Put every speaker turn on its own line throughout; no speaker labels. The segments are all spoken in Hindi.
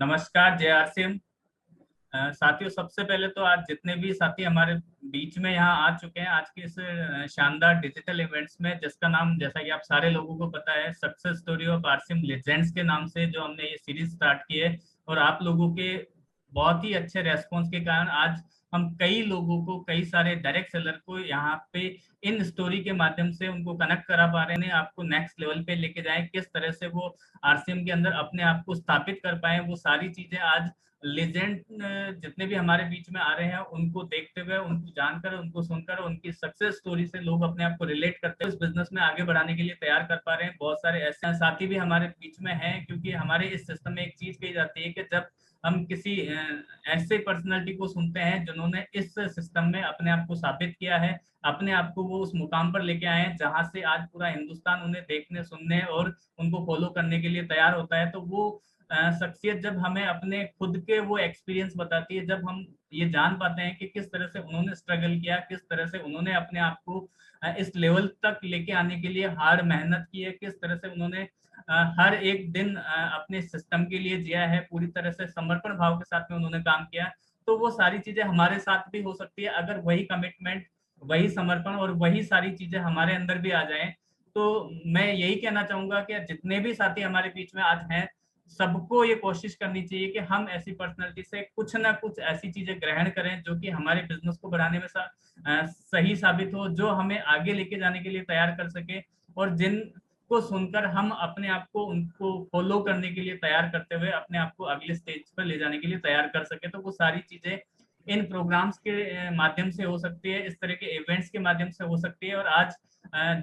नमस्कार जय आर सिंह। साथियों, सबसे पहले तो आज जितने भी साथी हमारे बीच में यहाँ आ चुके हैं आज के इस शानदार डिजिटल इवेंट्स में, जिसका नाम जैसा कि आप सारे लोगों को पता है सक्सेस स्टोरी ऑफ आरसिम लेजेंड्स के नाम से जो हमने ये सीरीज स्टार्ट की है, और आप लोगों के बहुत ही अच्छे रेस्पॉन्स के कारण आज हम कई लोगों को, कई सारे डायरेक्ट सेलर को यहाँ पे इन स्टोरी के माध्यम से उनको कनेक्ट करा पा रहे हैं, आपको नेक्स्ट लेवल पे लेके जाए, किस तरह से वो आरसीएम के अंदर अपने आप को स्थापित कर पाए, वो सारी चीजें आज लेजेंड जितने भी हमारे बीच में आ रहे हैं उनको देखते हुए, उनको जानकर, उनको सुनकर, उनकी सक्सेस स्टोरी से लोग अपने आप को रिलेट करते हुए इस बिजनेस में आगे बढ़ाने के लिए तैयार कर पा रहे हैं। बहुत सारे ऐसे साथी भी हमारे बीच में हैं, क्योंकि हमारे इस सिस्टम में एक चीज कही जाती है कि जब हम किसी ऐसे पर्सनालिटी को सुनते हैं जिन्होंने इस सिस्टम में अपने आप को साबित किया है, अपने आप को वो उस मुकाम पर लेके आए हैं जहां से आज पूरा हिंदुस्तान उन्हें देखने, सुनने और उनको फॉलो करने के लिए तैयार होता है, तो वो शख्सियत जब हमें अपने खुद के वो एक्सपीरियंस बताती है, जब हम ये जान पाते हैं कि किस तरह से उन्होंने स्ट्रगल किया, किस तरह से उन्होंने अपने आप को इस लेवल तक लेके आने के लिए हार्ड मेहनत की है, किस तरह से उन्होंने हर एक दिन अपने सिस्टम के लिए जिया है, पूरी तरह से समर्पण भाव के साथ में उन्होंने काम किया, तो वो सारी चीजें हमारे साथ भी हो सकती है अगर वही कमिटमेंट, वही समर्पण और वही सारी चीजें हमारे अंदर भी आ जाएं। तो मैं यही कहना चाहूंगा कि जितने भी साथी हमारे बीच में आज हैं, सबको ये कोशिश करनी चाहिए कि हम ऐसी पर्सनैलिटी से कुछ ना कुछ ऐसी चीजें ग्रहण करें जो कि हमारे बिजनेस को बढ़ाने में सही साबित हो, जो हमें आगे लेके जाने के लिए तैयार कर सके, और जिनको सुनकर हम अपने आप को उनको फॉलो करने के लिए तैयार करते हुए अपने आप को अगले स्टेज पर ले जाने के लिए तैयार कर सके। तो वो सारी चीजें इन प्रोग्राम्स के माध्यम से हो सकती है, इस तरह के इवेंट्स के माध्यम से हो सकती है। और आज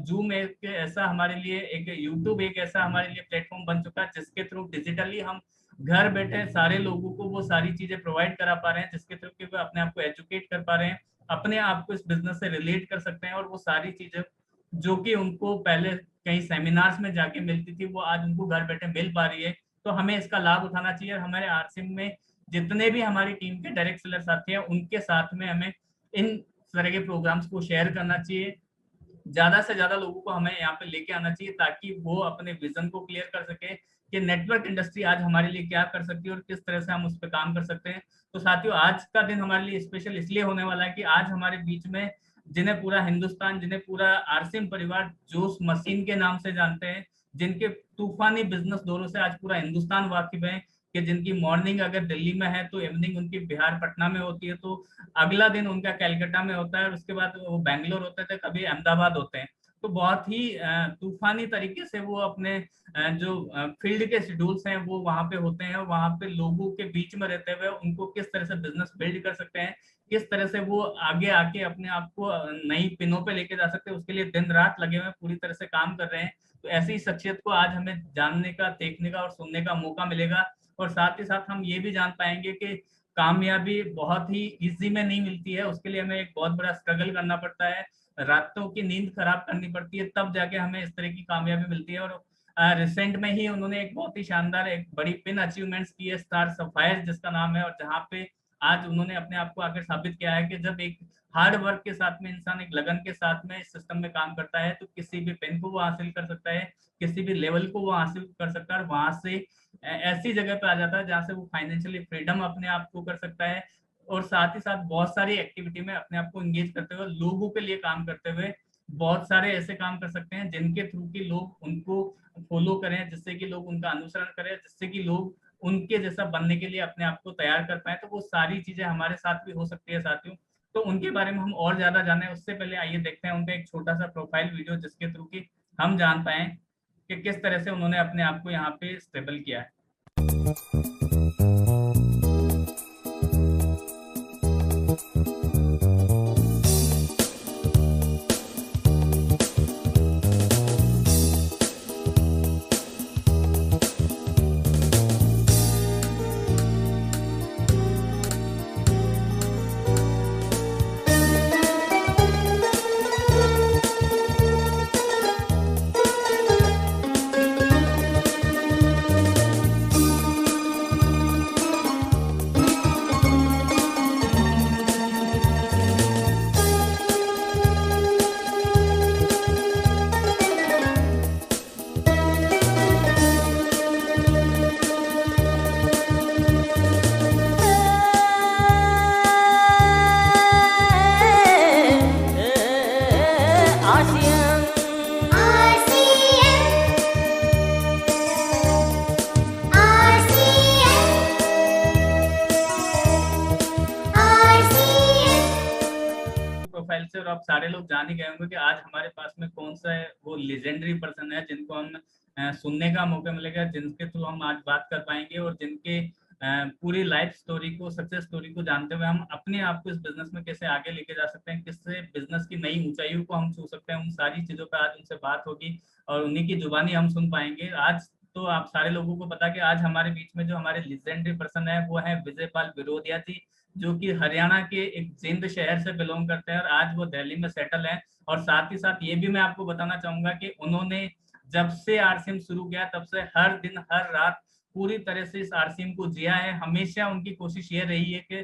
जूम एक ऐसा हमारे लिए, एक यूट्यूब एक ऐसा हमारे लिए प्लेटफॉर्म बन चुका है जिसके थ्रू डिजिटली हम घर बैठे सारे लोगों को वो सारी चीजें प्रोवाइड करा पा रहे हैं, जिसके थ्रू कि वो अपने आप को एजुकेट कर पा रहे हैं, अपने आप को इस बिजनेस से रिलेट कर सकते हैं, और वो सारी चीजें जो कि उनको पहले कहीं सेमिनार्स में जाके मिलती थी, वो आज उनको घर बैठे मिल पा रही है। तो हमें इसका लाभ उठाना चाहिए, और हमारे आरसिम में जितने भी हमारी टीम के डायरेक्ट सेलर साथी हैं उनके साथ में हमें इन तरह के प्रोग्राम्स को शेयर करना चाहिए, ज्यादा से ज्यादा लोगों को हमें यहाँ पे लेके आना चाहिए, ताकि वो अपने विजन को क्लियर कर सके कि नेटवर्क इंडस्ट्री आज हमारे लिए क्या कर सकती है और किस तरह से हम उस पर काम कर सकते हैं। तो साथियों, आज का दिन हमारे लिए स्पेशल इसलिए होने वाला है कि आज हमारे बीच में जिन्हें पूरा हिंदुस्तान, जिन्हें पूरा आरसिम परिवार जोश मशीन के नाम से जानते हैं, जिनके तूफानी बिजनेस दौरों से आज पूरा हिंदुस्तान वाकिफ है, कि जिनकी मॉर्निंग अगर दिल्ली में है तो इवनिंग उनकी बिहार पटना में होती है, तो अगला दिन उनका कैलकाटा में होता है, और उसके बाद वो बैंगलोर होते थे, कभी अहमदाबाद होते हैं। तो बहुत ही तूफानी तरीके से वो अपने जो फील्ड के शेड्यूल्स हैं वो वहां पे होते हैं, वहां पे लोगों के बीच में रहते हुए उनको किस तरह से बिजनेस बिल्ड कर सकते हैं, किस तरह से वो आगे आके अपने आप को नई पिनों पे लेके जा सकते हैं, उसके लिए दिन रात लगे हुए पूरी तरह से काम कर रहे हैं। तो ऐसी शख्सियत को आज हमें जानने का, देखने का और सुनने का मौका मिलेगा, और साथ ही साथ हम ये भी जान पाएंगे कि कामयाबी बहुत ही इजी में नहीं मिलती है, उसके लिए हमें एक बहुत बड़ा स्ट्रगल करना पड़ता है, रातों की नींद खराब करनी पड़ती है, तब जाके हमें इस तरह की कामयाबी मिलती है। और रिसेंट में ही उन्होंने एक बहुत ही शानदार, एक बड़ी पिन अचीवमेंट्स की है, स्टार सफायर जिसका नाम है, और जहाँ पे आज उन्होंने अपने आप को आकर साबित किया है कि जब एक हार्ड वर्क के साथ में इंसान, एक लगन के साथ में इस सिस्टम में काम करता है, तो किसी भी पेन को वो हासिल कर सकता है, किसी भी लेवल को वो हासिल कर सकता है, और वहां से ऐसी जगह पे आ जाता है जहाँ से वो फाइनेंशियली फ्रीडम अपने आप को कर सकता है, और साथ ही साथ बहुत सारी एक्टिविटी में अपने आप को एंगेज करते हुए, लोगों के लिए काम करते हुए बहुत सारे ऐसे काम कर सकते हैं जिनके थ्रू की लोग उनको फॉलो करें, जिससे कि लोग उनका अनुसरण करें, जिससे कि लोग उनके जैसा बनने के लिए अपने आप को तैयार कर पाए। तो वो सारी चीजें हमारे साथ भी हो सकती है साथियों। तो उनके बारे में हम और ज्यादा जाने उससे पहले आइए देखते हैं उनका एक छोटा सा प्रोफाइल वीडियो, जिसके थ्रू की हम जान पाए कि किस तरह से उन्होंने अपने आप को यहाँ पे स्टेबल किया है। से और आप सारे लोग जान ही गए होंगे कि आज हमारे पास में कौन सा है वो लेजेंडरी पर्सन है जिनको हम सुनने का मौका मिलेगा, जिनके थ्रू हम आज बात कर पाएंगे और जिनके पूरी लाइफ स्टोरी को, सक्सेस स्टोरी को जानते हुए हम अपने आप को इस बिजनेस में कैसे आगे लेके जा सकते हैं, किससे बिजनेस की नई ऊंचाइयों को हम छू सकते हैं, उन सारी चीजों पर आज उनसे बात होगी और उन्हीं की जुबानी हम सुन पाएंगे आज। तो आप सारे लोगों को पता कि आज हमारे बीच में जो हमारे लेजेंडरी पर्सन है वो है विजयपाल विरोधिया जी, जो कि हरियाणा के एक जिंद शहर से बिलोंग करते हैं और आज वो दिल्ली में सेटल है। और साथ ही साथ ये भी मैं आपको बताना चाहूंगा कि उन्होंने जब से आरसीएम शुरू किया तब से हर दिन हर रात पूरी तरह से इस आरसीएम को जिया है। हमेशा उनकी कोशिश ये रही है कि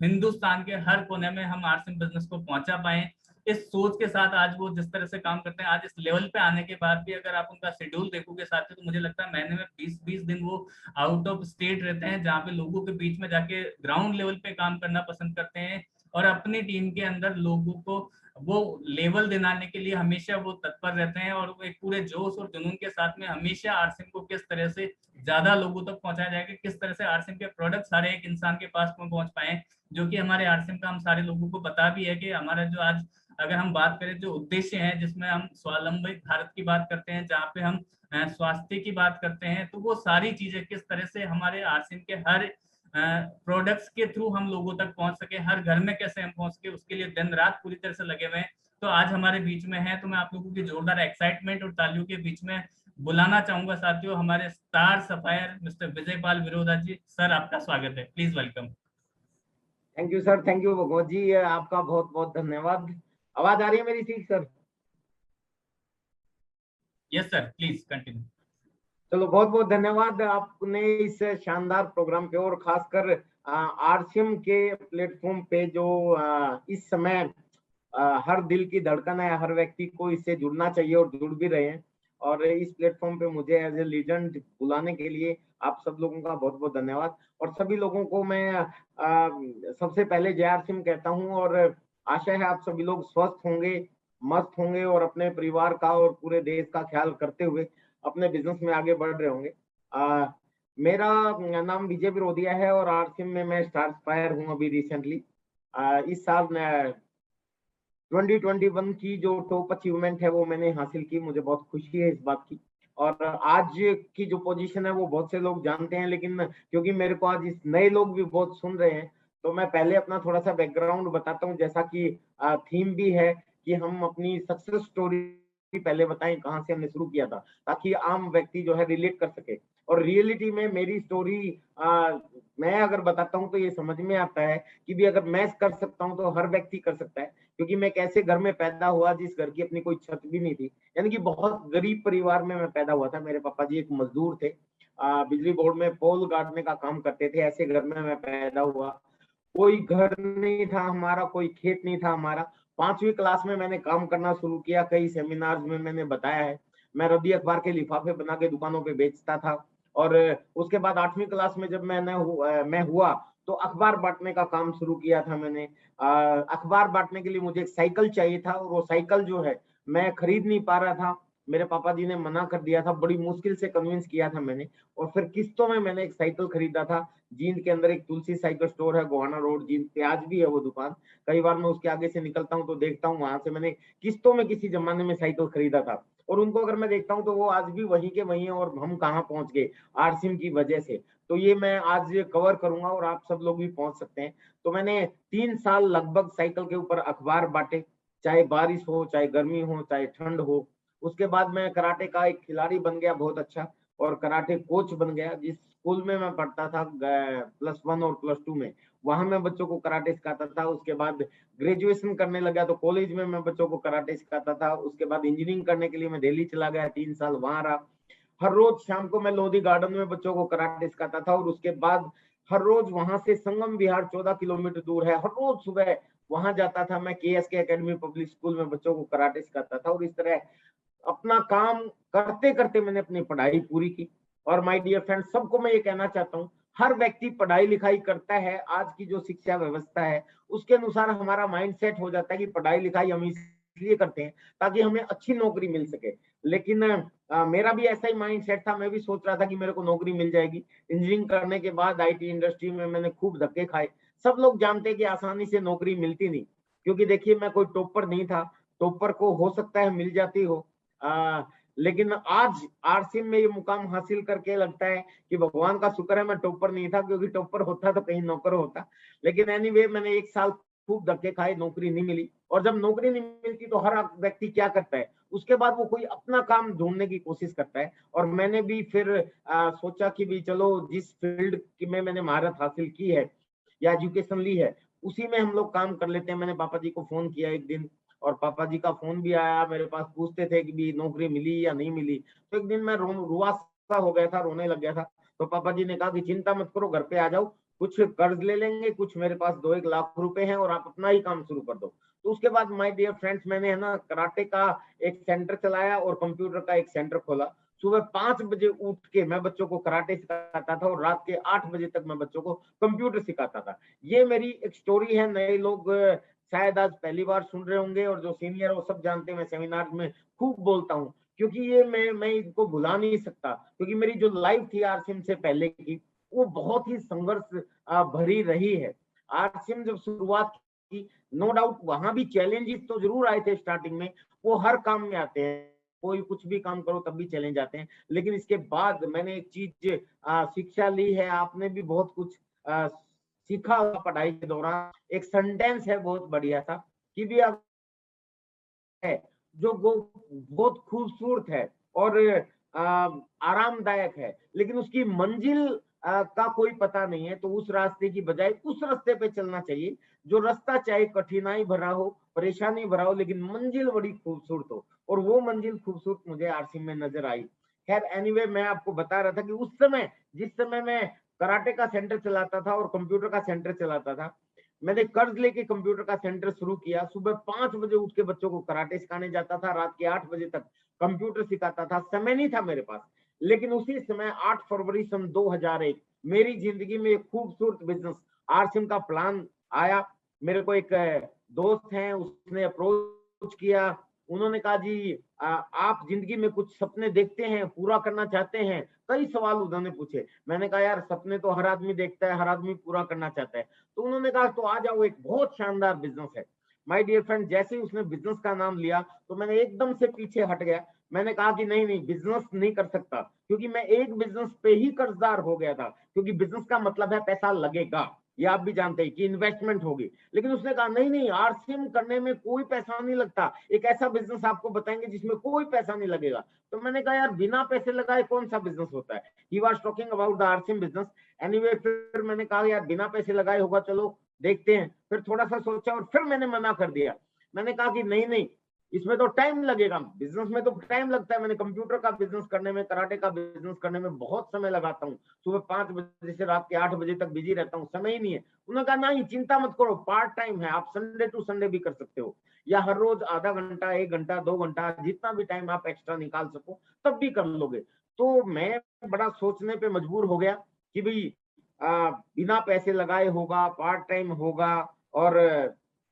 हिंदुस्तान के हर कोने में हम आरसीएम बिजनेस को पहुंचा पाए। इस सोच के साथ आज वो जिस तरह से काम करते हैं, आज इस लेवल पे आने के बाद भी अगर आप उनका शेड्यूल देखोगे साथ, तो मुझे लगता है महीने में 20-20 दिन वो आउट ऑफ स्टेट रहते हैं, जहाँ पे लोगों के बीच में जाके ग्राउंड लेवल पे काम करना पसंद करते हैं और अपनी टीम के अंदर लोगों को वो लेवल दिलाने के लिए हमेशा वो तत्पर रहते हैं और वो एक पूरे जोश और जुनून के साथ में हमेशा आरसीएम को किस तरह से ज्यादा लोगों तक पहुंचाया जाएगा, किस तरह से आरसीएम के प्रोडक्ट हर एक इंसान के पास में पहुंच पाए, जो कि हमारे आरसीएम का हम सारे लोगों को पता भी है कि हमारा जो आज अगर हम बात करें जो उद्देश्य है, जिसमें हम स्वावलंबी भारत की बात करते हैं, जहाँ पे हम स्वास्थ्य की बात करते हैं, तो वो सारी चीजें किस तरह से हमारे आरसीएम के हर प्रोडक्ट्स के थ्रू हम लोगों तक पहुंच सके, हर घर में कैसे हम पहुंच सके, उसके लिए दिन रात पूरी तरह से लगे हुए हैं। तो आज हमारे बीच में है, तो मैं आप लोगों की जोरदार एक्साइटमेंट और तालियों के बीच में बुलाना चाहूंगा साथियों हमारे स्टार सफायर मिस्टर विजयपाल विरोधा जी। सर आपका स्वागत है, please welcome.
Thank you sir, thank you Bhagwat ji, आपका बहुत बहुत धन्यवाद। आवाज आ रही है मेरी ठीक sir?
Yes sir, please continue.
चलो, बहुत बहुत धन्यवाद आपने इस शानदार प्रोग्राम पे और खासकर आरसीएम के प्लेटफॉर्म पे जो इस समय हर दिल की धड़कन है, हर व्यक्ति को इससे जुड़ना चाहिए और जुड़ भी रहे हैं। और इस प्लेटफॉर्म पे मुझे एज ए लीजेंड बुलाने के लिए आप सब लोगों का बहुत बहुत धन्यवाद। और सभी लोगों को मैं सबसे पहले जय आरसीएम कहता हूं और आशा है आप सभी लोग स्वस्थ होंगे, मस्त होंगे और अपने परिवार का और पूरे देश का ख्याल करते हुए अपने बिजनेस में आगे बढ़ रहे होंगे। मेरा नाम विजय विरोधिया है और आरसीएम में मैं स्टार सफायर हूं अभी रिसेंटली। इस साल 2021 की जो टॉप अचीवमेंट है वो मैंने हासिल की, मुझे बहुत खुशी है इस बात की। और आज की जो पोजीशन है वो बहुत से लोग जानते हैं, लेकिन क्योंकि मेरे को आज इस नए लोग भी बहुत सुन रहे हैं, तो मैं पहले अपना थोड़ा सा बैकग्राउंड बताता हूँ, जैसा कि थीम भी है कि हम अपनी सक्सेस स्टोरी पहले बताएं, कहाँ से हमने शुरू किया था, ताकि आम व्यक्ति जो है रिलेट कर सके। और रियलिटी में मेरी स्टोरी मैं अगर बताता हूँ तो ये समझ में आता है कि भी अगर मैं कर सकता हूँ तो हर व्यक्ति कर सकता है। क्योंकि मैं कैसे घर में पैदा हुआ जिस घर की अपनी कोई छत भी नहीं थी, यानी कि बहुत गरीब परिवार में मैं पैदा हुआ था। मेरे पापा जी एक मजदूर थे, बिजली बोर्ड में पोल गाड़ने का काम करते थे। ऐसे घर में मैं पैदा हुआ, कोई घर नहीं था हमारा, कोई खेत नहीं था हमारा। 5वीं क्लास में मैंने काम करना शुरू किया, कई सेमिनार्स में मैंने बताया है। मैं रद्दी अखबार के लिफाफे बना के दुकानों पे बेचता था। और उसके बाद 8वीं क्लास में जब मैं हुआ तो अखबार बांटने का काम शुरू किया था मैंने। अखबार बांटने के लिए मुझे एक साइकिल चाहिए था और वो साइकिल जो है मैं खरीद नहीं पा रहा था। मेरे पापा जी ने मना कर दिया था, बड़ी मुश्किल से कन्विंस किया था मैंने, और फिर किस्तों में मैंने एक साइकिल खरीदा था। जींद के अंदर एक तुलसी साइकिल स्टोर है, गोहाना रोड जींद पे, आज भी है वो दुकान। कई बार मैं उसके आगे से निकलता हूँ तो देखता हूँ, वहां से मैंने किस्तों में किसी जमाने में साइकिल खरीदा था। और उनको अगर मैं देखता हूँ तो वो आज भी वहीं के वहीं है, और हम कहाँ पहुंच गए आरसीएम की वजह से। तो ये मैं आज कवर करूंगा और आप सब लोग भी पहुंच सकते हैं। तो मैंने 3 साल लगभग साइकिल के ऊपर अखबार बांटे, चाहे बारिश हो, चाहे गर्मी हो, चाहे ठंड हो। उसके बाद मैं कराटे का एक खिलाड़ी बन गया बहुत अच्छा, और कराटे कोच बन गया। जिस स्कूल में मैं पढ़ता था +1 और +2 में, वहां मैं बच्चों को कराटे सिखाता था। उसके बाद ग्रेजुएशन करने लगा तो कॉलेज में मैं बच्चों को कराटे सिखाता था। उसके बाद इंजीनियरिंग करने के लिए मैं दिल्ली चला गया, 3 साल वहां रहा। हर रोज शाम को मैं लोधी गार्डन में बच्चों को कराटे सिखाता था। और उसके बाद हर रोज वहां से संगम विहार 14 किलोमीटर दूर है, हर रोज सुबह वहां जाता था मैं, KSK एकेडमी पब्लिक स्कूल में बच्चों को कराटे सिखाता था। और इस तरह अपना काम करते करते मैंने अपनी पढ़ाई पूरी की। और माय डियर फ्रेंड, सबको मैं ये कहना चाहता हूँ, हर व्यक्ति पढ़ाई लिखाई करता है। आज की जो शिक्षा व्यवस्था है उसके अनुसार हमारा माइंड सेट हो जाता है कि पढ़ाई लिखाई हम इसलिए करते हैं ताकि हमें अच्छी नौकरी मिल सके। लेकिन मेरा भी ऐसा ही माइंड सेट था, मैं भी सोच रहा था कि मेरे को नौकरी मिल जाएगी। इंजीनियरिंग करने के बाद IT इंडस्ट्री में मैंने खूब धक्के खाए। सब लोग जानते हैं कि आसानी से नौकरी मिलती नहीं। क्योंकि देखिए मैं कोई टॉपर नहीं था, टॉपर को हो सकता है मिल जाती हो, लेकिन आज आरसीएम में ये मुकाम हासिल करके लगता है कि भगवान का शुक्र है मैं टॉपर नहीं था, क्योंकि टॉपर होता तो कहीं नौकर होता। लेकिन एनीवे मैंने 1 साल खूब धक्के खाए, नौकरी नहीं मिली, और जब नौकरी नहीं मिलती तो हर व्यक्ति क्या करता है, उसके बाद वो कोई अपना काम ढूंढने की कोशिश करता है। और मैंने भी फिर सोचा कि भी चलो जिस फील्ड की में मैंने महारत हासिल की है या एजुकेशन ली है, उसी में हम लोग काम कर लेते हैं। मैंने पापा जी को फोन किया एक दिन, और पापा जी का फोन भी आया मेरे पास, पूछते थे कि भी नौकरी मिली या नहीं मिली। तो एक दिन मैं रुआ सा हो गया था, रोने लग गया था। तो पापा जी ने कहा कि चिंता मत करो, घर पे आ जाओ, कुछ कर्ज ले लेंगे, कुछ मेरे पास 2-1 लाख रुपए हैं, और आप अपना ही काम शुरू कर दो। तो उसके बाद माय डियर फ्रेंड्स, मैंने है ना कराटे का एक सेंटर चलाया और कंप्यूटर का एक सेंटर खोला। सुबह 5 बजे उठ के मैं बच्चों को कराटे सिखाता था, और रात के 8 बजे तक मैं बच्चों को कंप्यूटर सिखाता था। ये मेरी एक स्टोरी है। नए लोग शायद आज पहली बार सुन रहे होंगे, और जो सीनियर वो सब जानते हैं, मैं सेमिनार में खूब बोलता हूँ, क्योंकि ये मैं इनको भुला नहीं सकता, क्योंकि मेरी जो लाइफ थी आरसीएम से पहले की, वो बहुत ही संघर्ष भरी रही है। आरसीएम जब शुरुआत की, नो डाउट वहां भी चैलेंजेस तो जरूर आए थे स्टार्टिंग में, वो हर काम में आते हैं, कोई कुछ भी काम करो तब भी चैलेंज आते हैं। लेकिन इसके बाद मैंने एक चीज शिक्षा ली है, आपने भी बहुत कुछ सीखा होगा पढ़ाई के दौरान। एक सेंटेंस है बहुत बढ़िया था कि भी है जो बहुत खूबसूरत है और आरामदायक है, लेकिन उसकी मंजिल का कोई पता नहीं है, तो उस रास्ते की बजाय उस रास्ते पे चलना चाहिए जो रास्ता चाहे कठिनाई भरा हो, परेशानी भरा हो, लेकिन मंजिल बड़ी खूबसूरत हो। और वो मंजिल खूबसूरत मुझे आरसी में नजर आई। खैर एनीवे, मैं आपको बता रहा था कि उस समय जिस समय मैं कराटे का सेंटर चलाता था और कंप्यूटर का सेंटर चलाता था, मैंने कर्ज लेके कंप्यूटर का सेंटर शुरू किया। सुबह 5 बजे उठ के बच्चों को कराटे सिखाने जाता था, रात के 8 बजे तक कंप्यूटर सिखाता था। समय नहीं था मेरे पास, लेकिन उसी समय 8 फरवरी सन 2001 मेरी जिंदगी में एक खूबसूरत बिजनेस आरसिम का प्लान आया। मेरे को एक दोस्त है, उसने अप्रोच किया। उन्होंने कहा जी आप जिंदगी में कुछ सपने देखते हैं, पूरा करना चाहते हैं? कई सवाल उन्होंने पूछे। मैंने कहा यार सपने तो हर आदमी देखता है, हर आदमी पूरा करना चाहता है। तो उन्होंने कहा तो आ जाओ, एक बहुत शानदार बिजनेस है। माय डियर फ्रेंड, जैसे ही उसने बिजनेस का नाम लिया तो मैंने एकदम से पीछे हट गया। मैंने कहा कि नहीं नहीं, बिजनेस नहीं कर सकता, क्योंकि मैं एक बिजनेस पे ही कर्जदार हो गया था। क्योंकि बिजनेस का मतलब है पैसा लगेगा, ये आप भी जानते हैं कि इन्वेस्टमेंट होगी। लेकिन उसने कहा नहीं नहीं, आरसीएम करने में कोई पैसा नहीं लगता, एक ऐसा बिजनेस आपको बताएंगे जिसमें कोई पैसा नहीं लगेगा। तो मैंने कहा यार बिना पैसे लगाए कौन सा बिजनेस होता है? He was talking about the RCM business. Anyway, फिर मैंने कहा यार बिना पैसे लगाए होगा, चलो देखते हैं। फिर थोड़ा सा सोचा और फिर मैंने मना कर दिया। मैंने कहा कि नहीं नहीं, इसमें तो टाइम लगेगा, बिजनेस में तो टाइम लगता है। मैंने कंप्यूटर का बिजनेस करने में, कराटे का बिजनेस करने में बहुत समय लगाता हूँ। सुबह 5 बजे से रात के 8 बजे तक बिजी रहता हूँ, समय ही नहीं है। उन्होंने कहा नहीं चिंता मत करो, पार्ट टाइम है, आप संडे टू संडे भी कर सकते हो, या हर रोज आधा घंटा, 1 घंटा, 2 घंटा, जितना भी टाइम आप एक्स्ट्रा निकाल सको तब भी कर लोगे। तो मैं बड़ा सोचने पे मजबूर हो गया कि भाई बिना पैसे लगाए होगा, पार्ट टाइम होगा, और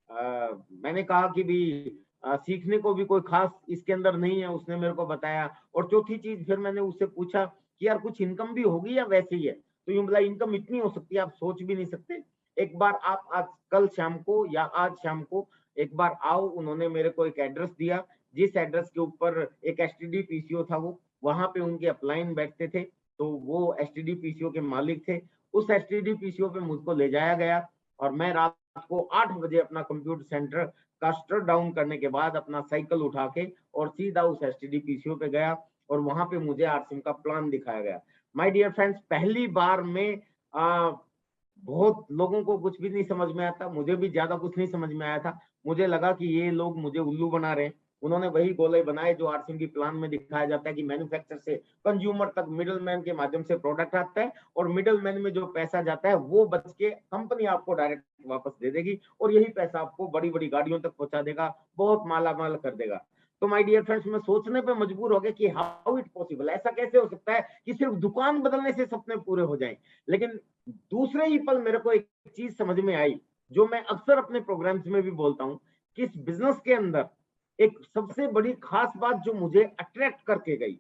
मैंने कहा कि भी सीखने को भी कोई खास इसके अंदर नहीं है, उसने मेरे को बताया। और चौथी चीज, फिर मैंने उससे पूछा कि यार कुछ इनकम भी होगी या वैसे ही है? तो यूं बोला इनकम इतनी हो सकती है आप सोच भी नहीं सकते। एक बार आप आज कल शाम को या आज शाम को एक बार आओ। उन्होंने मेरे को एक एड्रेस दिया, जिस एड्रेस के ऊपर एक एसटीडी पीसीओ था, वो वहां पे उनके अपलाइन बैठते थे, तो वो एसटीडी पीसीओ के मालिक थे। उस एसटीडी पीसीओ पे मुझको ले जाया गया, और मैं रात को 8 बजे अपना कंप्यूटर सेंटर का शटर डाउन करने के बाद अपना साइकिल उठा के और सीधा उस एसटीडी पीसीओ पे गया, और वहां पे मुझे आरसीएम का प्लान दिखाया गया। माय डियर फ्रेंड्स, पहली बार में बहुत लोगों को कुछ भी नहीं समझ में आता, मुझे भी ज्यादा कुछ नहीं समझ में आया था। मुझे लगा कि ये लोग मुझे उल्लू बना रहे हैं। उन्होंने वही गोले बनाए जो आरसीएम की प्लान में दिखाया जाता है कि मैन्युफैक्चर से कंज्यूमर तक मिडल मैन के माध्यम से प्रोडक्ट आता है, और मिडल मैन में जो पैसा जाता है वो बच के कंपनी आपको डायरेक्ट वापस दे देगी, और यही पैसा आपको बड़ी बड़ी गाड़ियों तक पहुंचा देगा, बहुत माला माल कर देगा। तो माय डियर फ्रेंड्स, मैं सोचने पे मजबूर हो गया कि हाउ इट पॉसिबल, ऐसा कैसे हो सकता है कि सिर्फ दुकान बदलने से सपने पूरे हो जाएं। लेकिन दूसरे ही पल मेरे को एक चीज समझ में आई, जो मैं अक्सर अपने प्रोग्राम्स में भी बोलता हूँ, कि इस बिजनेस के अंदर एक सबसे बड़ी खास बात जो मुझे अट्रैक्ट करके गई,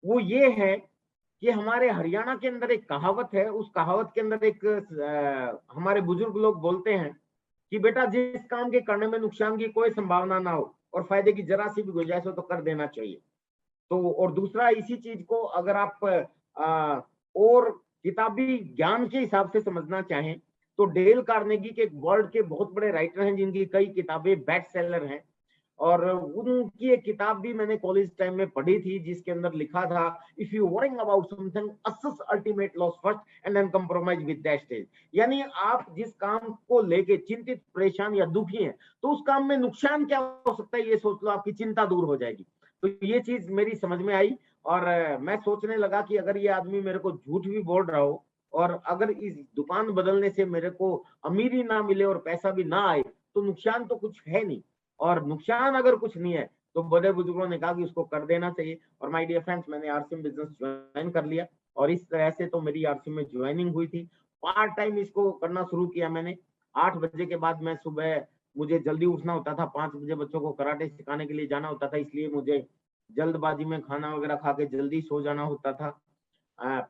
वो ये है कि हमारे हरियाणा के अंदर एक कहावत है। उस कहावत के अंदर एक हमारे बुजुर्ग लोग बोलते हैं कि बेटा जिस काम के करने में नुकसान की कोई संभावना ना हो और फायदे की जरा सी भी गुंजाइश हो तो कर देना चाहिए। तो और दूसरा इसी चीज को अगर आप और किताबी ज्ञान के हिसाब से समझना चाहें तो डेल कार्नेगी के वर्ल्ड के बहुत बड़े राइटर हैं जिनकी कई किताबें बेस्ट सेलर हैं, और उनकी एक किताब भी मैंने कॉलेज टाइम में पढ़ी थी जिसके अंदर लिखा था, if you worrying about something assess ultimate loss first and then compromise with that stage. यानी आप जिस काम को लेके चिंतित, परेशान या दुखी हैं तो उस काम में नुकसान क्या हो सकता है ये सोच लो, आपकी चिंता दूर हो जाएगी। तो ये चीज मेरी समझ में आई और मैं सोचने लगा कि अगर ये आदमी मेरे को झूठ भी बोल रहा हो और अगर इस दुकान बदलने से मेरे को अमीरी ना मिले और पैसा भी ना आए तो नुकसान तो कुछ है नहीं, और नुकसान अगर कुछ नहीं है तो बड़े बुजुर्गों ने कहा कि उसको कर देना चाहिए। और माय डियर फ्रेंड्स, मैंने आरसीएम बिजनेस ज्वाइन कर लिया और इस तरह से तो मेरी आरसीएम में ज्वाइनिंग हुई थी। पार्ट टाइम इसको करना शुरू किया मैंने। 8 बजे के बाद मैं सुबह, मुझे जल्दी उठना होता था, 5 बजे बच्चों को कराटे सिखाने के लिए जाना होता था, इसलिए मुझे जल्दबाजी में खाना वगैरह खा के जल्दी सो जाना होता था।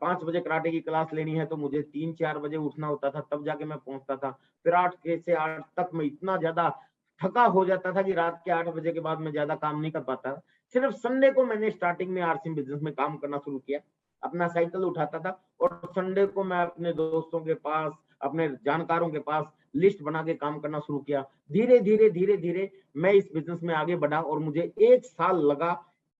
5 बजे कराटे की क्लास लेनी है तो मुझे 3-4 बजे उठना होता था, तब जाके मैं पहुंचता था। फिर 8 से 8 तक मैं इतना ज्यादा थका हो जाता था कि रात के 8 बजे के बाद मैं ज्यादा काम नहीं कर पाता। सिर्फ संडे को मैंने स्टार्टिंग में आरसीएम बिजनेस में काम करना शुरू किया। अपना साइकिल उठाता था और संडे को मैं अपने दोस्तों के पास, अपने जानकारों के पास लिस्ट बना के काम करना शुरू किया। धीरे धीरे मैं इस बिजनेस में आगे बढ़ा और मुझे 1 साल लगा।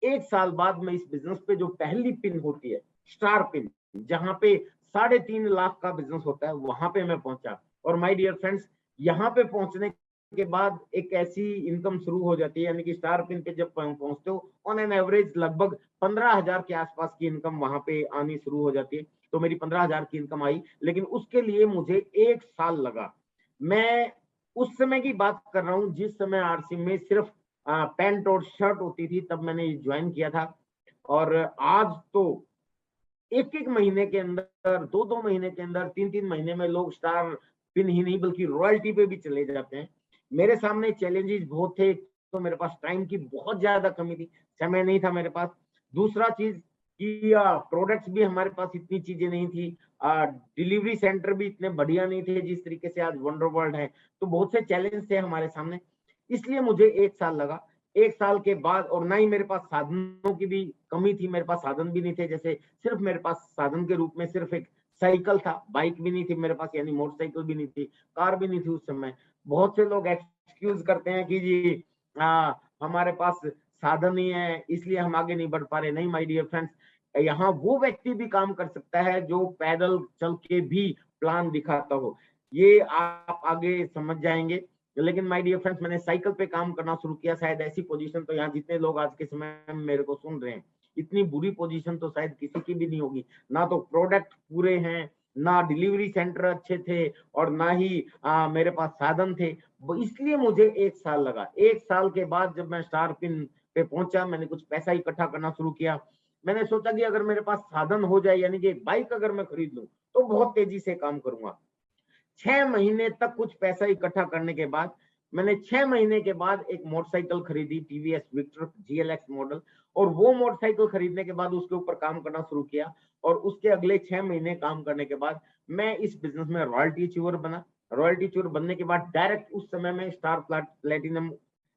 1 साल बाद मैं इस बिजनेस पे जो पहली पिन होती है, स्टार पिन, जहां पे 3.5 लाख का बिजनेस होता है, वहां पे मैं पहुंचा। और माय डियर फ्रेंड्स, यहाँ पे पहुंचने के बाद एक ऐसी इनकम शुरू हो जाती है, यानी कि स्टार पिन पे जब पहुंचते हो ऑन एन एवरेज लगभग 15,000 के आसपास की इनकम वहां पे आनी शुरू हो जाती है। तो मेरी 15,000 की इनकम आई, लेकिन उसके लिए मुझे 1 साल लगा। मैं उस समय की बात कर रहा हूँ जिस समय आरसी में सिर्फ पैंट और शर्ट होती थी, तब मैंने ज्वाइन किया था। और आज तो एक एक महीने के अंदर, 2-2 महीने के अंदर, 3-3 महीने में लोग स्टार पिन ही नहीं बल्कि रॉयल्टी पे भी चले जाते हैं। मेरे सामने चैलेंजेस बहुत थे। तो मेरे पास टाइम की बहुत ज्यादा कमी थी, समय नहीं था मेरे पास। दूसरा चीज कि प्रोडक्ट्स भी हमारे पास इतनी चीजें नहीं थी, डिलीवरी सेंटर भी इतने बढ़िया नहीं थे जिस तरीके से आज वंडर वर्ल्ड है। तो बहुत से चैलेंज थे हमारे सामने, इसलिए मुझे 1 साल लगा। 1 साल के बाद, और ना ही मेरे पास साधनों की भी कमी थी, मेरे पास साधन भी नहीं थे। जैसे सिर्फ मेरे पास साधन के रूप में सिर्फ एक साइकिल था, बाइक भी नहीं थी मेरे पास, यानी मोटरसाइकिल भी नहीं थी, कार भी नहीं थी उस समय। बहुत से लोग एक्सक्यूज करते हैं कि जी हमारे पास साधन नहीं है इसलिए हम आगे नहीं बढ़ पा रहे। नहीं माय डियर फ्रेंड्स, यहाँ वो व्यक्ति भी काम कर सकता है जो पैदल चल के भी प्लान दिखाता हो, ये आप आगे समझ जाएंगे। लेकिन माय डियर फ्रेंड्स, मैंने साइकिल पे काम करना शुरू किया। शायद ऐसी पोजीशन तो यहाँ जितने लोग आज के समय में मेरे को सुन रहे हैं, इतनी बुरी पोजीशन तो शायद किसी की भी नहीं होगी। ना तो प्रोडक्ट पूरे हैं, ना डिलीवरी सेंटर अच्छे थे, और ना ही मेरे पास साधन थे। इसलिए मुझे 1 साल लगा। 1 साल के बाद जब मैं स्टार पिन पे पहुंचा, मैंने कुछ पैसा इकट्ठा करना शुरू किया। मैंने सोचा कि अगर मेरे पास साधन हो जाए, यानी कि एक बाइक अगर मैं खरीद लूं तो बहुत तेजी से काम करूंगा। 6 महीने तक कुछ पैसा इकट्ठा करने के बाद मैंने 6 महीने के बाद एक मोटरसाइकिल खरीदी, टीवीएस विक्टर जीएलएक्स मॉडल। और वो मोटरसाइकिल खरीदने के बाद उसके ऊपर काम करना शुरू किया। और उसके अगले 6 महीने काम करने के बाद मैं इस बिजनेस में रॉयल्टी अचीवर बना। रॉयल्टी अचीवर बनने के बाद डायरेक्ट उस समय में स्टार प्लेटिनम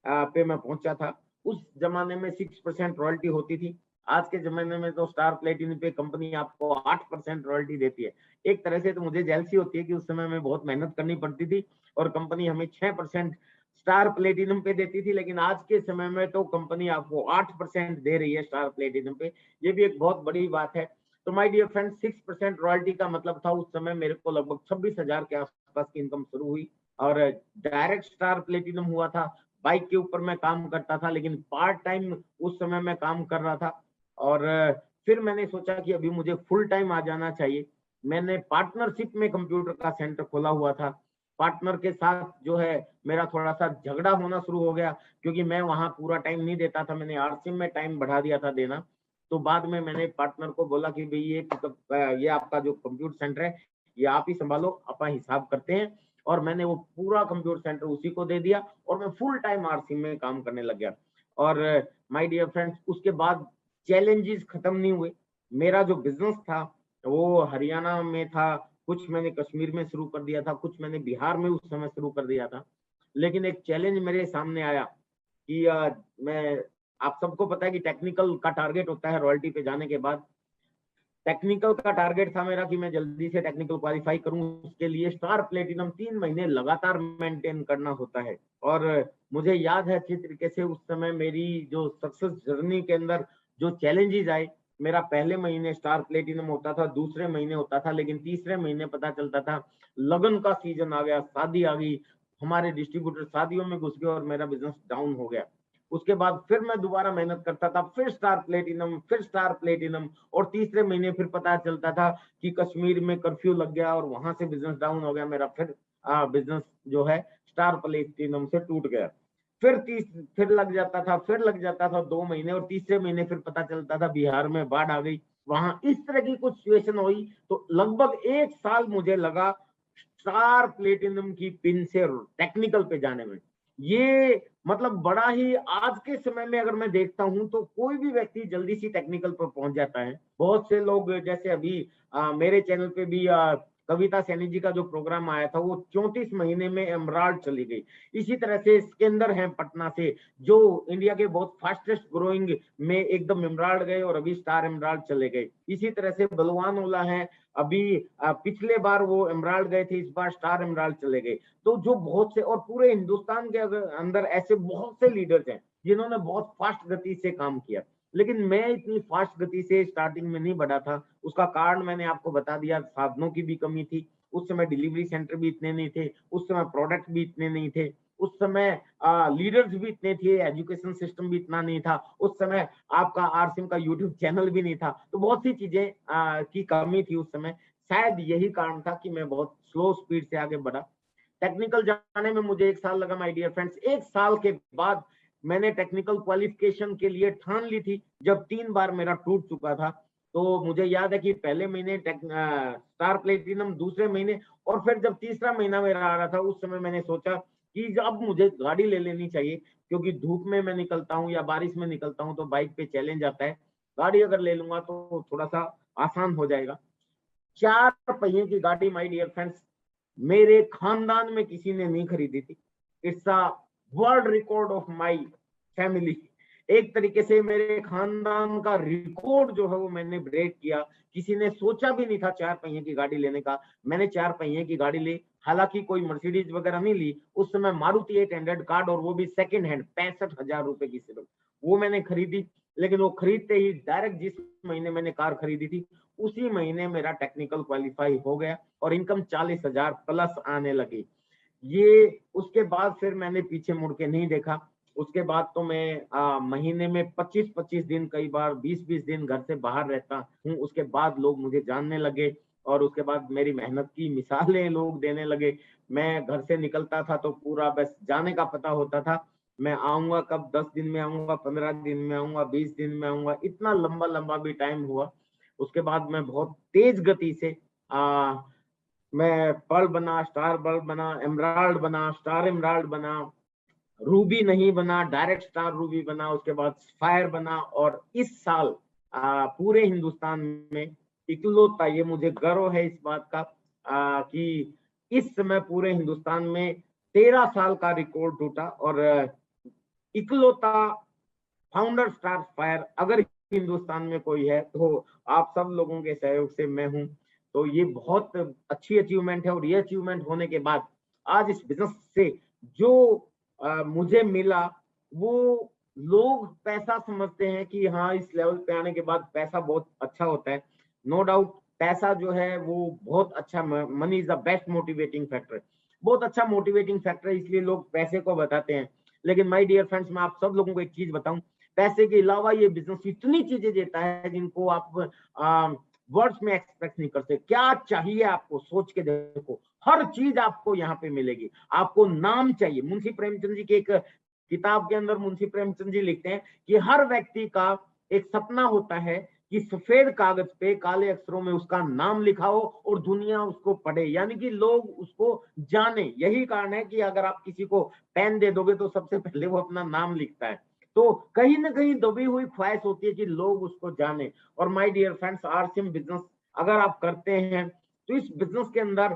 पे मैं पहुंचा था। उस जमाने में 6% रॉयल्टी होती थी। आज के जमाने में तो स्टार प्लेटिनम पे कंपनी आपको 8% रॉयल्टी देती है। एक तरह से तो मुझे जेलसी होती है कि उस समय में बहुत मेहनत करनी पड़ती थी और कंपनी हमें 6% स्टार प्लेटिनम पे देती थी, लेकिन आज के समय में तो कंपनी आपको 8% दे रही है स्टार प्लेटिनम पे। ये भी एक बहुत बड़ी बात है। तो माय डियर फ्रेंड, 6% रॉयल्टी का मतलब था उस समय मेरे को लगभग 26,000 के आसपास की इनकम शुरू हुई। और डायरेक्ट स्टार प्लेटिनम हुआ था। बाइक के ऊपर मैं काम करता था, लेकिन पार्ट टाइम उस समय मैं काम कर रहा था। और फिर मैंने सोचा कि अभी मुझे फुल टाइम आ जाना चाहिए। मैंने पार्टनरशिप में कंप्यूटर का सेंटर खोला हुआ था। पार्टनर के साथ जो है मेरा थोड़ा सा झगड़ा होना शुरू हो गया, क्योंकि मैं वहां पूरा टाइम नहीं देता था। मैंने आरसीएम में टाइम बढ़ा दिया था देना। तो बाद में मैंने पार्टनर को बोला कि भाई ये आपका जो कंप्यूटर सेंटर है ये आप ही संभालो, अपना हिसाब करते हैं। और मैंने वो पूरा कंप्यूटर सेंटर उसी को दे दिया और मैं फुल टाइम आरसीएम में काम करने लग गया। और माय डियर फ्रेंड्स, उसके बाद चैलेंजेस खत्म नहीं हुए। मेरा जो बिजनेस था वो हरियाणा में था, कुछ मैंने कश्मीर में शुरू कर दिया था, कुछ मैंने बिहार में उस समय शुरू कर दिया था। लेकिन एक चैलेंज मेरे सामने आया कि मैं, आप सबको पता है कि टेक्निकल का टारगेट होता है रॉयल्टी पे जाने के बाद। टेक्निकल का टारगेट था मेरा कि मैं जल्दी से टेक्निकल क्वालिफाई करूं, उसके लिए स्टार प्लेटिनम 3 महीने लगातार मेंटेन करना होता है। और मुझे याद है अच्छी तरीके से उस समय मेरी जो सक्सेस जर्नी के अंदर जो चैलेंजेस आए, मेरा पहले महीने स्टार प्लेटिनम होता था, दूसरे महीने होता था, लेकिन तीसरे महीने पता चलता था लगन का सीजन आ गया, शादी आ गई, हमारे डिस्ट्रीब्यूटर शादियों में घुस गए और मेरा बिजनेस डाउन हो गया। उसके बाद फिर मैं दोबारा मेहनत करता था, फिर स्टार प्लेटिनम, फिर स्टार प्लेटिनम, और तीसरे महीने फिर पता चलता था कि कश्मीर में कर्फ्यू लग गया और वहां से बिजनेस डाउन हो गया मेरा। फिर बिजनेस जो है स्टार प्लेटिनम से टूट गया। फिर लग जाता था, फिर लग जाता था 2 महीने, और तीसरे महीने फिर पता चलता था बिहार में बाढ़ आ गई, वहां इस तरह की कुछ सिचुएशन हुई। तो लगभग 1 साल मुझे लगा स्टार प्लेटिनम की पिन से टेक्निकल पे जाने में। ये मतलब बड़ा ही, आज के समय में अगर मैं देखता हूं तो कोई भी व्यक्ति जल्दी सी टेक्निकल पर पहुंच जाता है। बहुत से लोग, जैसे अभी मेरे चैनल पे भी कविता सैनी जी का जो प्रोग्राम आया था, वो 34 महीने में एमराल्ड चली गई। इसी तरह से सिकंदर हैं पटना से, जो इंडिया के बहुत फास्टेस्ट ग्रोइंग में एकदम एमराल्ड गए और अभी स्टार एमराल्ड चले गए। इसी तरह से बलवान ओला है, अभी पिछले बार वो एमराल्ड गए थे, इस बार स्टार एमराल्ड चले गए। तो जो बहुत से, और पूरे हिंदुस्तान के अंदर ऐसे बहुत से लीडर्स हैं जिन्होंने बहुत फास्ट गति से काम किया। लेकिन मैं इतनी फास्ट गति से स्टार्टिंग में नहीं बढ़ा था। उसका कारण मैंने आपको बता दिया, साधनों की भी कमी थी, उस समय डिलीवरी सेंटर भी इतने नहीं थे, उस समय प्रोडक्ट भी इतने नहीं थे, उस समय लीडर्स भी इतने थे, एजुकेशन सिस्टम भी इतना नहीं था, उस समय आपका आरसिम का यूट्यूब चैनल भी नहीं था। तो बहुत सी चीजें की कमी थी उस समय। शायद यही कारण था कि मैं बहुत स्लो स्पीड से आगे बढ़ा। टेक्निकल जाने में मुझे 1 साल लगा माय डियर फ्रेंड्स। 1 साल के बाद मैंने टेक्निकल क्वालिफिकेशन के लिए ठान ली थी, जब 3 बार मेरा टूट चुका था। तो मुझे याद है कि पहले महीने स्टार प्लेटिनम, दूसरे महीने, और फिर जब तीसरा महीना मेरा आ रहा था, उस समय मैंने सोचा कि अब मुझे गाड़ी ले लेनी चाहिए, क्योंकि धूप में मैं निकलता हूँ या बारिश में निकलता हूँ तो बाइक पे चैलेंज आता है। गाड़ी अगर ले लूंगा तो थोड़ा सा आसान हो जाएगा। 4 पहिए की गाड़ी माय डियर फ्रेंड्स मेरे खानदान में किसी ने नहीं खरीदी थी। It's a world record of my family. एक तरीके से मेरे खानदान का रिकॉर्ड जो है वो मैंने ब्रेक किया। किसी ने सोचा भी नहीं था 4 पहिए की गाड़ी लेने का, मैंने 4 पहिए की गाड़ी ली। हालांकि कोई मर्सिडीज वगैरह नहीं ली, उस समय मारुति 800 कार्ड, और वो भी सेकेंड हैंड, 65,000 रुपए की सिर्फ, वो मैंने खरीदी। लेकिन वो खरीदते ही डायरेक्ट जिस महीने मैंने कार खरीदी थी, उसी महीने मेरा टेक्निकल क्वालिफाई हो गया और इनकम 40,000 प्लस आने लगी। ये उसके बाद फिर मैंने पीछे मुड़ के नहीं देखा। उसके बाद तो मैं महीने में 25-25 दिन, कई बार 20-20 दिन घर से बाहर रहता हूँ। उसके बाद लोग मुझे जानने लगे और उसके बाद मेरी मेहनत की मिसालें लोग देने लगे। मैं घर से निकलता था तो पूरा बस जाने का पता होता था, मैं आऊंगा कब, 10 दिन में आऊंगा, 15 दिन में आऊंगा, 20 दिन में आऊंगा, इतना लंबा लंबा भी टाइम हुआ। उसके बाद मैं बहुत तेज गति से मैं पर्ल बना, स्टार बल्ब बना, एमराल्ड बना, स्टार एमराल्ड बना, रूबी नहीं बना, डायरेक्ट स्टार रूबी बना, उसके बाद फायर बना। और इस साल पूरे हिंदुस्तान में इकलौता, ये मुझे गर्व है इस बात का कि इस समय पूरे हिंदुस्तान में 13 साल का रिकॉर्ड टूटा और इकलौता फाउंडर स्टार फायर अगर हिंदुस्तान में कोई है तो आप सब लोगों के सहयोग से मैं हूं। तो ये बहुत अच्छी अचीवमेंट है, और ये अचीवमेंट होने के बाद आज इस बिजनेस से जो मुझे मिला, वो लोग पैसा समझते हैं कि हाँ, इस लेवल पे आने के बाद पैसा बहुत अच्छा होता है। नो डाउट पैसा जो है वो बहुत अच्छा, money is the best motivating factor, बहुत अच्छा मोटिवेटिंग फैक्टर है, इसलिए लोग पैसे को बताते हैं। लेकिन माय डियर फ्रेंड्स, मैं आप सब लोगों को एक चीज बताऊं, पैसे के अलावा ये बिजनेस इतनी चीजें देता है जिनको आप वर्ड्स में एक्सप्रेस नहीं करते। क्या चाहिए आपको, सोच के देखो, हर चीज आपको यहाँ पे मिलेगी। आपको नाम चाहिए, मुंशी प्रेमचंद जी की एक किताब के अंदर मुंशी प्रेमचंद जी लिखते हैं कि हर व्यक्ति का एक सपना होता है कि सफेद कागज पे काले अक्षरों में उसका नाम लिखा हो और दुनिया उसको पढ़े, यानी कि लोग उसको जाने। यही कारण है कि अगर आप किसी को पेन दे दोगे तो सबसे पहले वो अपना नाम लिखता है। तो कहीं ना कहीं दबी हुई ख्वाहिश होती है कि लोग उसको जाने। और my dear friends, RCM business अगर आप करते हैं तो इस बिजनेस के अंदर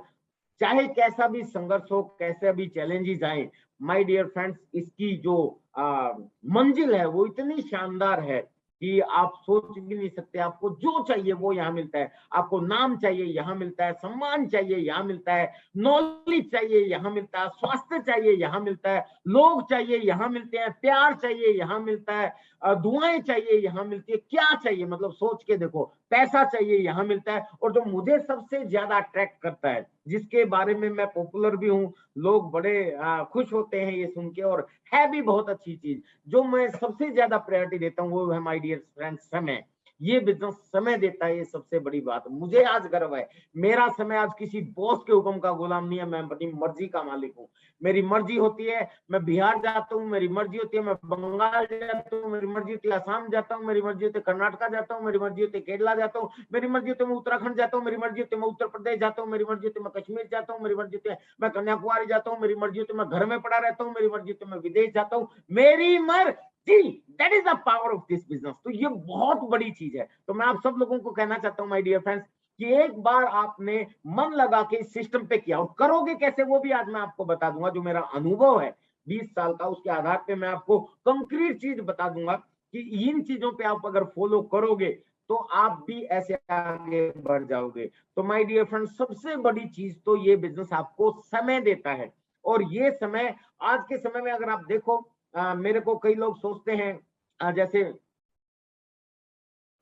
चाहे कैसा भी संघर्ष हो, कैसे भी चैलेंजेस आए, माय डियर फ्रेंड्स, इसकी जो मंजिल है वो इतनी शानदार है कि आप सोच भी नहीं सकते। आपको जो चाहिए वो यहाँ मिलता है। आपको नाम चाहिए यहाँ मिलता है, सम्मान चाहिए यहाँ मिलता है, नॉलेज चाहिए यहाँ मिलता है, स्वास्थ्य चाहिए यहाँ मिलता है, लोग चाहिए यहाँ मिलते हैं, प्यार चाहिए यहाँ मिलता है, दुआएं चाहिए यहाँ मिलती है। क्या चाहिए, मतलब सोच के देखो, पैसा चाहिए यहाँ मिलता है। और जो मुझे सबसे ज्यादा अट्रैक्ट करता है, जिसके बारे में मैं पॉपुलर भी हूँ, लोग बड़े खुश होते हैं ये सुन के, और है भी बहुत अच्छी चीज, जो मैं सबसे ज्यादा प्रायोरिटी देता हूँ वो है माय डियर फ्रेंड्स समय। ये बिजनेस समय देता है, ये सबसे बड़ी बात। मुझे आज गर्व है, मेरा समय आज किसी बॉस के हुक्म का गुलाम नहीं है, मैं अपनी मर्जी का मालिक हूँ। मेरी मर्जी होती है मैं बिहार जाता हूँ, मेरी मर्जी होती है मैं बंगाल जाता हूँ, मेरी मर्जी होती है असम जाता हूँ, मेरी मर्जी होती है कर्नाटका जाता हूँ, मेरी मर्जी होती है केरला जाता हूँ, मेरी मर्जी होती है मैं उत्तराखंड जाता हूँ, मेरी मर्जी होती है मैं उत्तर प्रदेश जाता हूँ, मेरी मर्जी होती है मैं कश्मीर जाता हूँ, मेरी मर्जी होती है मैं कन्याकुमारी जाता हूँ, मेरी मर्जी होती है मैं घर में पड़ा रहता हूँ, मेरी मर्जी होती है मैं विदेश जाता हूँ। मेरी मर्जी, that is the power of this business. तो ये बहुत बड़ी चीज है। तो मैं आप सब लोगों को कहना चाहता हूँ माय डियर फ्रेंड्स, कि एक बार आपने मन लगा के इस सिस्टम पे किया, और करोगे कैसे वो भी आज मैं आपको बता दूंगा। जो मेरा अनुभव है 20 साल का, उसके आधार पे मैं आपको कंक्रीट चीज बता दूंगा कि इन चीजों पे आप अगर फॉलो करोगे तो आप भी ऐसे आगे बढ़ जाओगे। तो माय डियर फ्रेंड्स, सबसे बड़ी चीज तो ये बिजनेस आपको समय देता है। और ये समय, आज के समय में अगर आप देखो, मेरे को कई लोग सोचते हैं, जैसे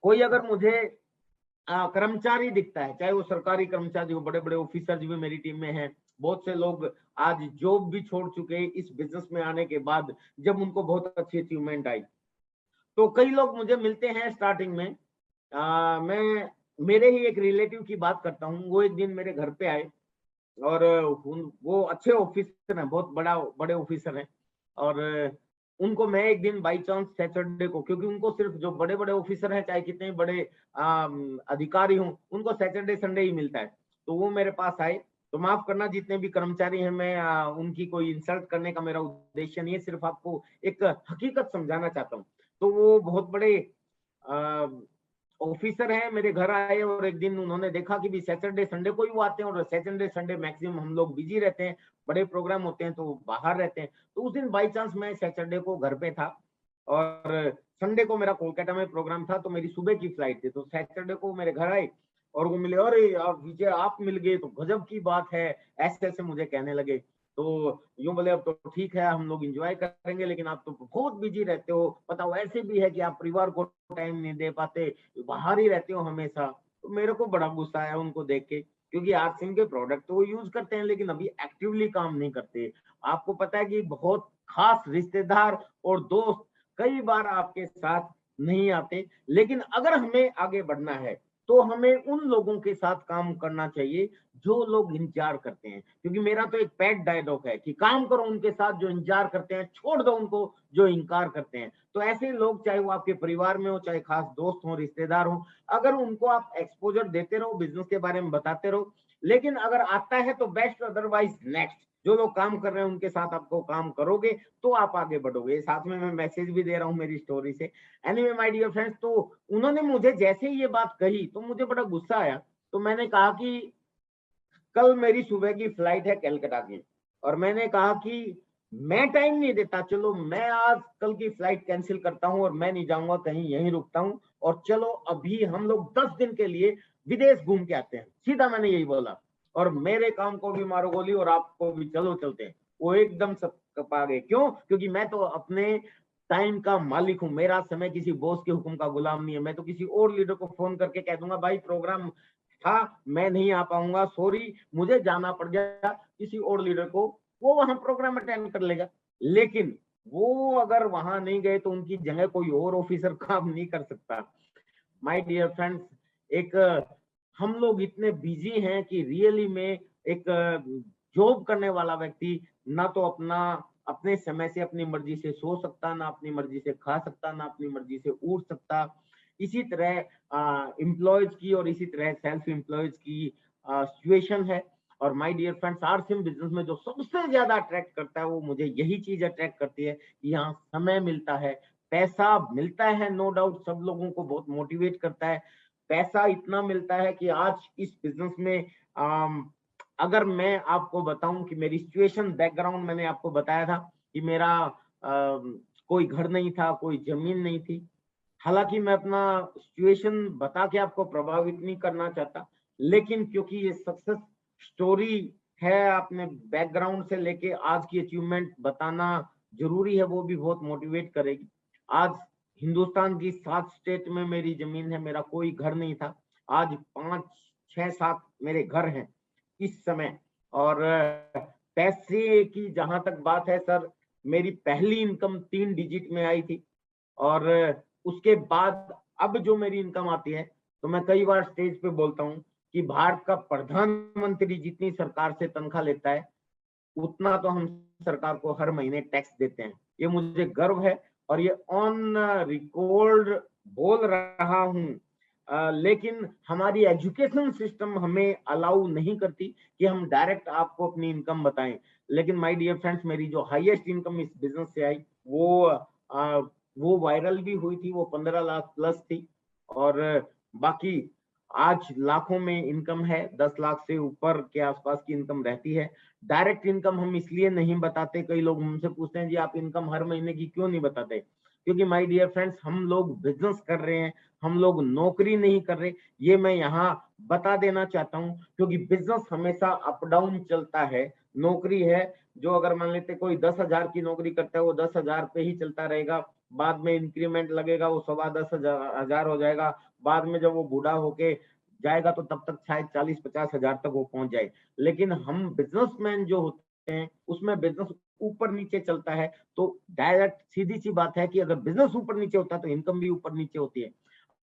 कोई अगर मुझे कर्मचारी दिखता है, चाहे वो सरकारी कर्मचारी हो, बड़े बड़े ऑफिसर भी मेरी टीम में हैं, बहुत से लोग आज जॉब भी छोड़ चुके हैं इस बिजनेस में आने के बाद, जब उनको बहुत अच्छी अचीवमेंट आई। तो कई लोग मुझे मिलते हैं स्टार्टिंग में। मैं मेरे ही एक रिलेटिव की बात करता हूँ, वो एक दिन मेरे घर पे आए, और वो अच्छे ऑफिसर हैं, बहुत बड़े ऑफिसर हैं। और उनको मैं एक दिन बाई चांस सैटरडे को, क्योंकि उनको सिर्फ जो बड़े बड़े ऑफिसर हैं, चाहे कितने बड़े अधिकारी हों, उनको सैटरडे संडे ही मिलता है। तो वो मेरे पास आए। तो माफ करना जितने भी कर्मचारी हैं, मैं उनकी कोई इंसल्ट करने का मेरा उद्देश्य नहीं है, सिर्फ आपको एक हकीकत समझाना चाहता हूँ। तो वो बहुत बड़े ऑफिसर है, मेरे घर आए, और एक दिन उन्होंने देखा कि भी सैटरडे संडे को ही वो आते हैं, और सैटरडे संडे मैक्सिमम हम लोग बिजी रहते हैं, बड़े प्रोग्राम होते हैं तो बाहर रहते हैं। तो उस दिन बाई चांस मैं सैटरडे को घर पे था, और संडे को मेरा कोलकाता में प्रोग्राम था, तो मेरी सुबह की फ्लाइट थी। तो सैटरडे को मेरे घर आए और वो मिले, अरे आप विजय आप मिल गए तो गजब की बात है, ऐसे ऐसे मुझे कहने लगे। तो यूं बोले, अब तो ठीक है हम लोग एंजॉय करेंगे, लेकिन आप तो बहुत बिजी रहते हो, पता हो ऐसे भी है कि आप परिवार को टाइम नहीं दे पाते, बाहर ही रहते हो हमेशा। तो मेरे को बड़ा गुस्सा आया उनको देख के, क्योंकि आरसिम के प्रोडक्ट तो वो यूज करते हैं, लेकिन अभी एक्टिवली काम नहीं करते। आपको पता है कि बहुत खास रिश्तेदार और दोस्त कई बार आपके साथ नहीं आते, लेकिन अगर हमें आगे बढ़ना है तो हमें उन लोगों के साथ काम करना चाहिए जो लोग इंतजार करते हैं। क्योंकि मेरा तो एक पेट डायलॉग है कि काम करो उनके साथ जो इंतजार करते हैं, छोड़ दो उनको जो इनकार करते हैं। तो ऐसे लोग, चाहे वो आपके परिवार में हो, चाहे खास दोस्त हो, रिश्तेदार हो, अगर उनको आप एक्सपोजर देते रहो, बिजनेस के बारे में बताते रहो, लेकिन अगर आता है तो बेस्ट, अदरवाइज नेक्स्ट। जो लोग काम कर रहे हैं उनके साथ आपको काम करोगे तो आप आगे बढ़ोगे। साथ में मैं मैसेज भी दे रहा हूँ मेरी स्टोरी से। एनीवे माय डियर फ्रेंड्स, तो उन्होंने मुझे जैसे ही ये बात कही तो मुझे बड़ा गुस्सा आया। तो मैंने कहा कि कल मेरी सुबह की फ्लाइट है कलकत्ता की, और मैंने कहा कि मैं टाइम नहीं देता, चलो मैं आज कल की फ्लाइट कैंसिल करता हूं और मैं नहीं जाऊंगा कहीं, यहीं रुकता हूं, और चलो अभी हम लोग 10 दिन के लिए विदेश घूम के आते हैं। सीधा मैंने यही बोला, और मेरे काम को भी मारो गोली और आपको भी चलो चलते हैं। वो एकदम सब कपा गए। क्यों? क्योंकि मैं तो अपने टाइम का मालिक हूँ, मेरा समय किसी बॉस के हुक्म का गुलाम नहीं है। मैं तो किसी और लीडर को फोन करके कह दूंगा, भाई प्रोग्राम था, मैं नहीं आ पाऊंगा, सॉरी, मुझे जाना पड़ गया, किसी और लीडर को, वो वहां प्रोग्राम अटेंड कर लेगा। लेकिन वो अगर वहां नहीं गए तो उनकी जगह कोई और ऑफिसर काम नहीं कर सकता। माय डियर फ्रेंड्स, एक हम लोग इतने बिजी हैं कि रियली में एक जॉब करने वाला व्यक्ति ना तो अपने समय से अपनी मर्जी से सो सकता, ना अपनी मर्जी से खा सकता, ना अपनी मर्जी से उठ सकता। इसी तरह एम्प्लॉयज की और इसी तरह सेल्फ एम्प्लॉयज की सिचुएशन है। और माय डियर फ्रेंड्स, आरसिम बिजनेस में जो सबसे ज्यादा अट्रैक्ट करता है वो मुझे यही चीज अट्रैक्ट करती है कि यहाँ समय मिलता है, पैसा मिलता है, नो डाउट सब लोगों को बहुत मोटिवेट करता है। पैसा इतना मिलता है कि आज इस बिजनेस में अगर मैं आपको बताऊं कि मेरी सिचुएशन बैकग्राउंड मैंने आपको बताया था कि मेरा कोई घर नहीं था, कोई जमीन नहीं थी। हालांकि मैं अपना सिचुएशन बता के आपको प्रभावित नहीं करना चाहता, लेकिन क्योंकि ये सक्सेस स्टोरी है, आपने बैकग्राउंड से लेके आज की अचीवमेंट बताना जरूरी है, वो भी बहुत मोटिवेट करेगी। आज हिंदुस्तान की 7 स्टेट में मेरी जमीन है, मेरा कोई घर नहीं था। आज 5, 6, 7 मेरे घर हैं इस समय। और पैसे की जहां तक बात है सर, मेरी पहली इनकम 3 डिजिट में आई थी, और उसके बाद अब जो मेरी इनकम आती है, तो मैं कई बार स्टेज पे बोलता हूँ कि भारत का प्रधानमंत्री जितनी सरकार से तनख्वाह लेता है, उतना तो हम सरकार को हर महीने टैक्स देते हैं। ये मुझे गर्व है और ये ऑन रिकॉर्ड बोल रहा हूँ। लेकिन हमारी एजुकेशन सिस्टम हमें अलाउ नहीं करती कि हम डायरेक्ट आपको अपनी इनकम बताएं। लेकिन माय डियर फ्रेंड्स, मेरी जो हाईएस्ट इनकम इस बिजनेस से आई वो वायरल भी हुई थी, वो 15 लाख प्लस थी। और बाकी आज लाखों में इनकम है, 10 लाख से ऊपर के आसपास की इनकम रहती है। डायरेक्ट इनकम हम इसलिए नहीं बताते, कई लोग हमसे पूछते हैं जी आप इनकम हर महीने की क्यों नहीं बताते? क्योंकि माय डियर फ्रेंड्स, हम लोग बिजनेस कर रहे हैं, हम लोग नौकरी नहीं कर रहे, ये मैं यहाँ बता देना चाहता हूँ। क्योंकि बिजनेस हमेशा अप डाउन चलता है। नौकरी है जो अगर मान लेते कोई 10,000 की नौकरी करता है, वो 10,000 पे ही चलता रहेगा। बाद में इंक्रीमेंट लगेगा, वो 10,15,000 हो जाएगा। बाद में जब वो बूढ़ा होके जाएगा तो तब तक शायद 40-50,000 तक वो पहुंच जाए। लेकिन हम बिजनेसमैन जो होते हैं, उसमें बिजनेस ऊपर नीचे चलता है। तो डायरेक्ट सीधी सी बात है कि अगर बिजनेस ऊपर नीचे होता है तो इनकम भी ऊपर नीचे होती है।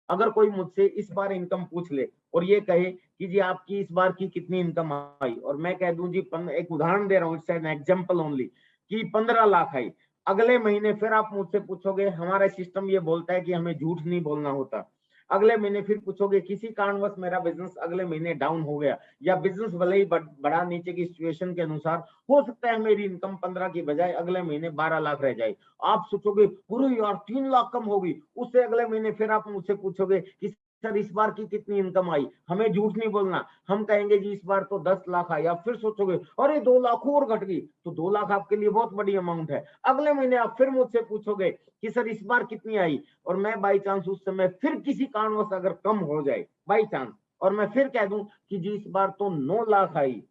अगर कोई मुझसे इस बार इनकम पूछ ले और ये कहे कि जी आपकी इस बार की कितनी इनकम आई, और मैं कह दूं जी एक उदाहरण दे रहा हूँ, इट्स एन एग्जांपल ओनली, कि 15 लाख आई। अगले महीने फिर आप मुझसे पूछोगे, हमारा सिस्टम ये बोलता है कि हमें झूठ नहीं बोलना होता। अगले महीने फिर पूछोगे, किसी कारणवश मेरा बिजनेस अगले महीने डाउन हो गया, या बिजनेस भले ही बढ़ा नीचे की सिचुएशन के अनुसार, हो सकता है मेरी इनकम 15 की बजाय अगले महीने 12 लाख रह जाए। आप सोचोगे पूरे यार 3 लाख कम होगी। उससे अगले महीने फिर आप मुझसे पूछोगे कि सर इस बार की कितनी इनकम आई, हमें झूठ नहीं बोलना, हम कहेंगे जी इस बार तो 10 लाख आई। आप फिर सोचोगे अरे 2 लाख और घट गई, तो 2 लाख आपके लिए बहुत बड़ी अमाउंट है। अगले महीने आप फिर मुझसे पूछोगे कि सर इस बार कितनी आई, और मैं बाई चांस उस समय फिर किसी कारणवश अगर कम हो जाए बाई चांस, और मैं फिर कह दूं कि जी इस बार तो 9 लाख आई,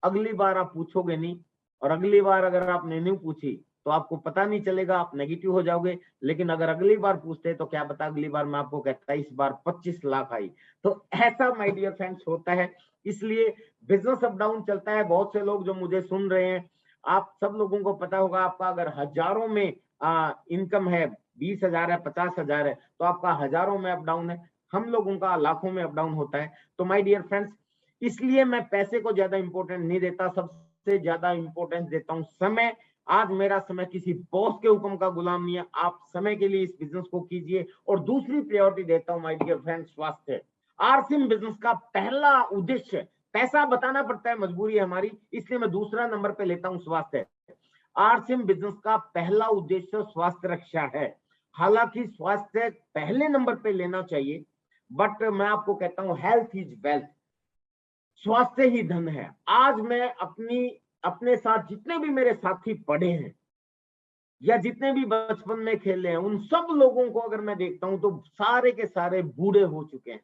अगली बार आप पूछोगे नहीं। और अगली बार अगर आपने नहीं पूछी तो आपको पता नहीं चलेगा, आप नेगेटिव हो जाओगे। लेकिन अगर अगली बार पूछते तो क्या पता अगली बार मैं आपको कहता इस बार 25 लाख आई। तो ऐसा माय डियर फ्रेंड्स होता है। इसलिए बिजनेस अप डाउन चलता है। बहुत से लोग जो मुझे सुन रहे हैं, आप सब लोगों को पता होगा, आपका अगर हजारों में इनकम है, 20,000 है, 50,000 है, तो आपका हजारों में अप डाउन है। हम लोगों का लाखों में अप डाउन होता है। तो माय डियर फ्रेंड्स, इसलिए मैं पैसे को ज्यादा इंपॉर्टेंट नहीं देता, सबसे ज्यादा इंपॉर्टेंस देता हूं समय। आज मेरा समय किसी बॉस के हुक्म का गुलाम नहीं है। आप समय के लिए इस बिजनेस को कीजिए। और दूसरी प्रायोरिटी देता हूं माय डियर फ्रेंड्स, स्वास्थ्य। आरसीएम बिजनेस का पहला उद्देश्य, पैसा बताना पड़ता है, मजबूरी है हमारी, इसलिए मैं दूसरा नंबर पे लेता हूं स्वास्थ्य। आरसीएम बिजनेस का पहला उद्देश्य स्वास्थ्य रक्षा है। हालांकि स्वास्थ्य पहले नंबर पे लेना चाहिए, बट मैं आपको कहता हूं हेल्थ इज वेल्थ, स्वास्थ्य ही धन है। आज मैं अपने साथ जितने भी मेरे साथी पढ़े हैं या जितने भी बचपन में खेले हैं, उन सब लोगों को अगर मैं देखता हूं तो सारे के सारे बूढ़े हो चुके हैं।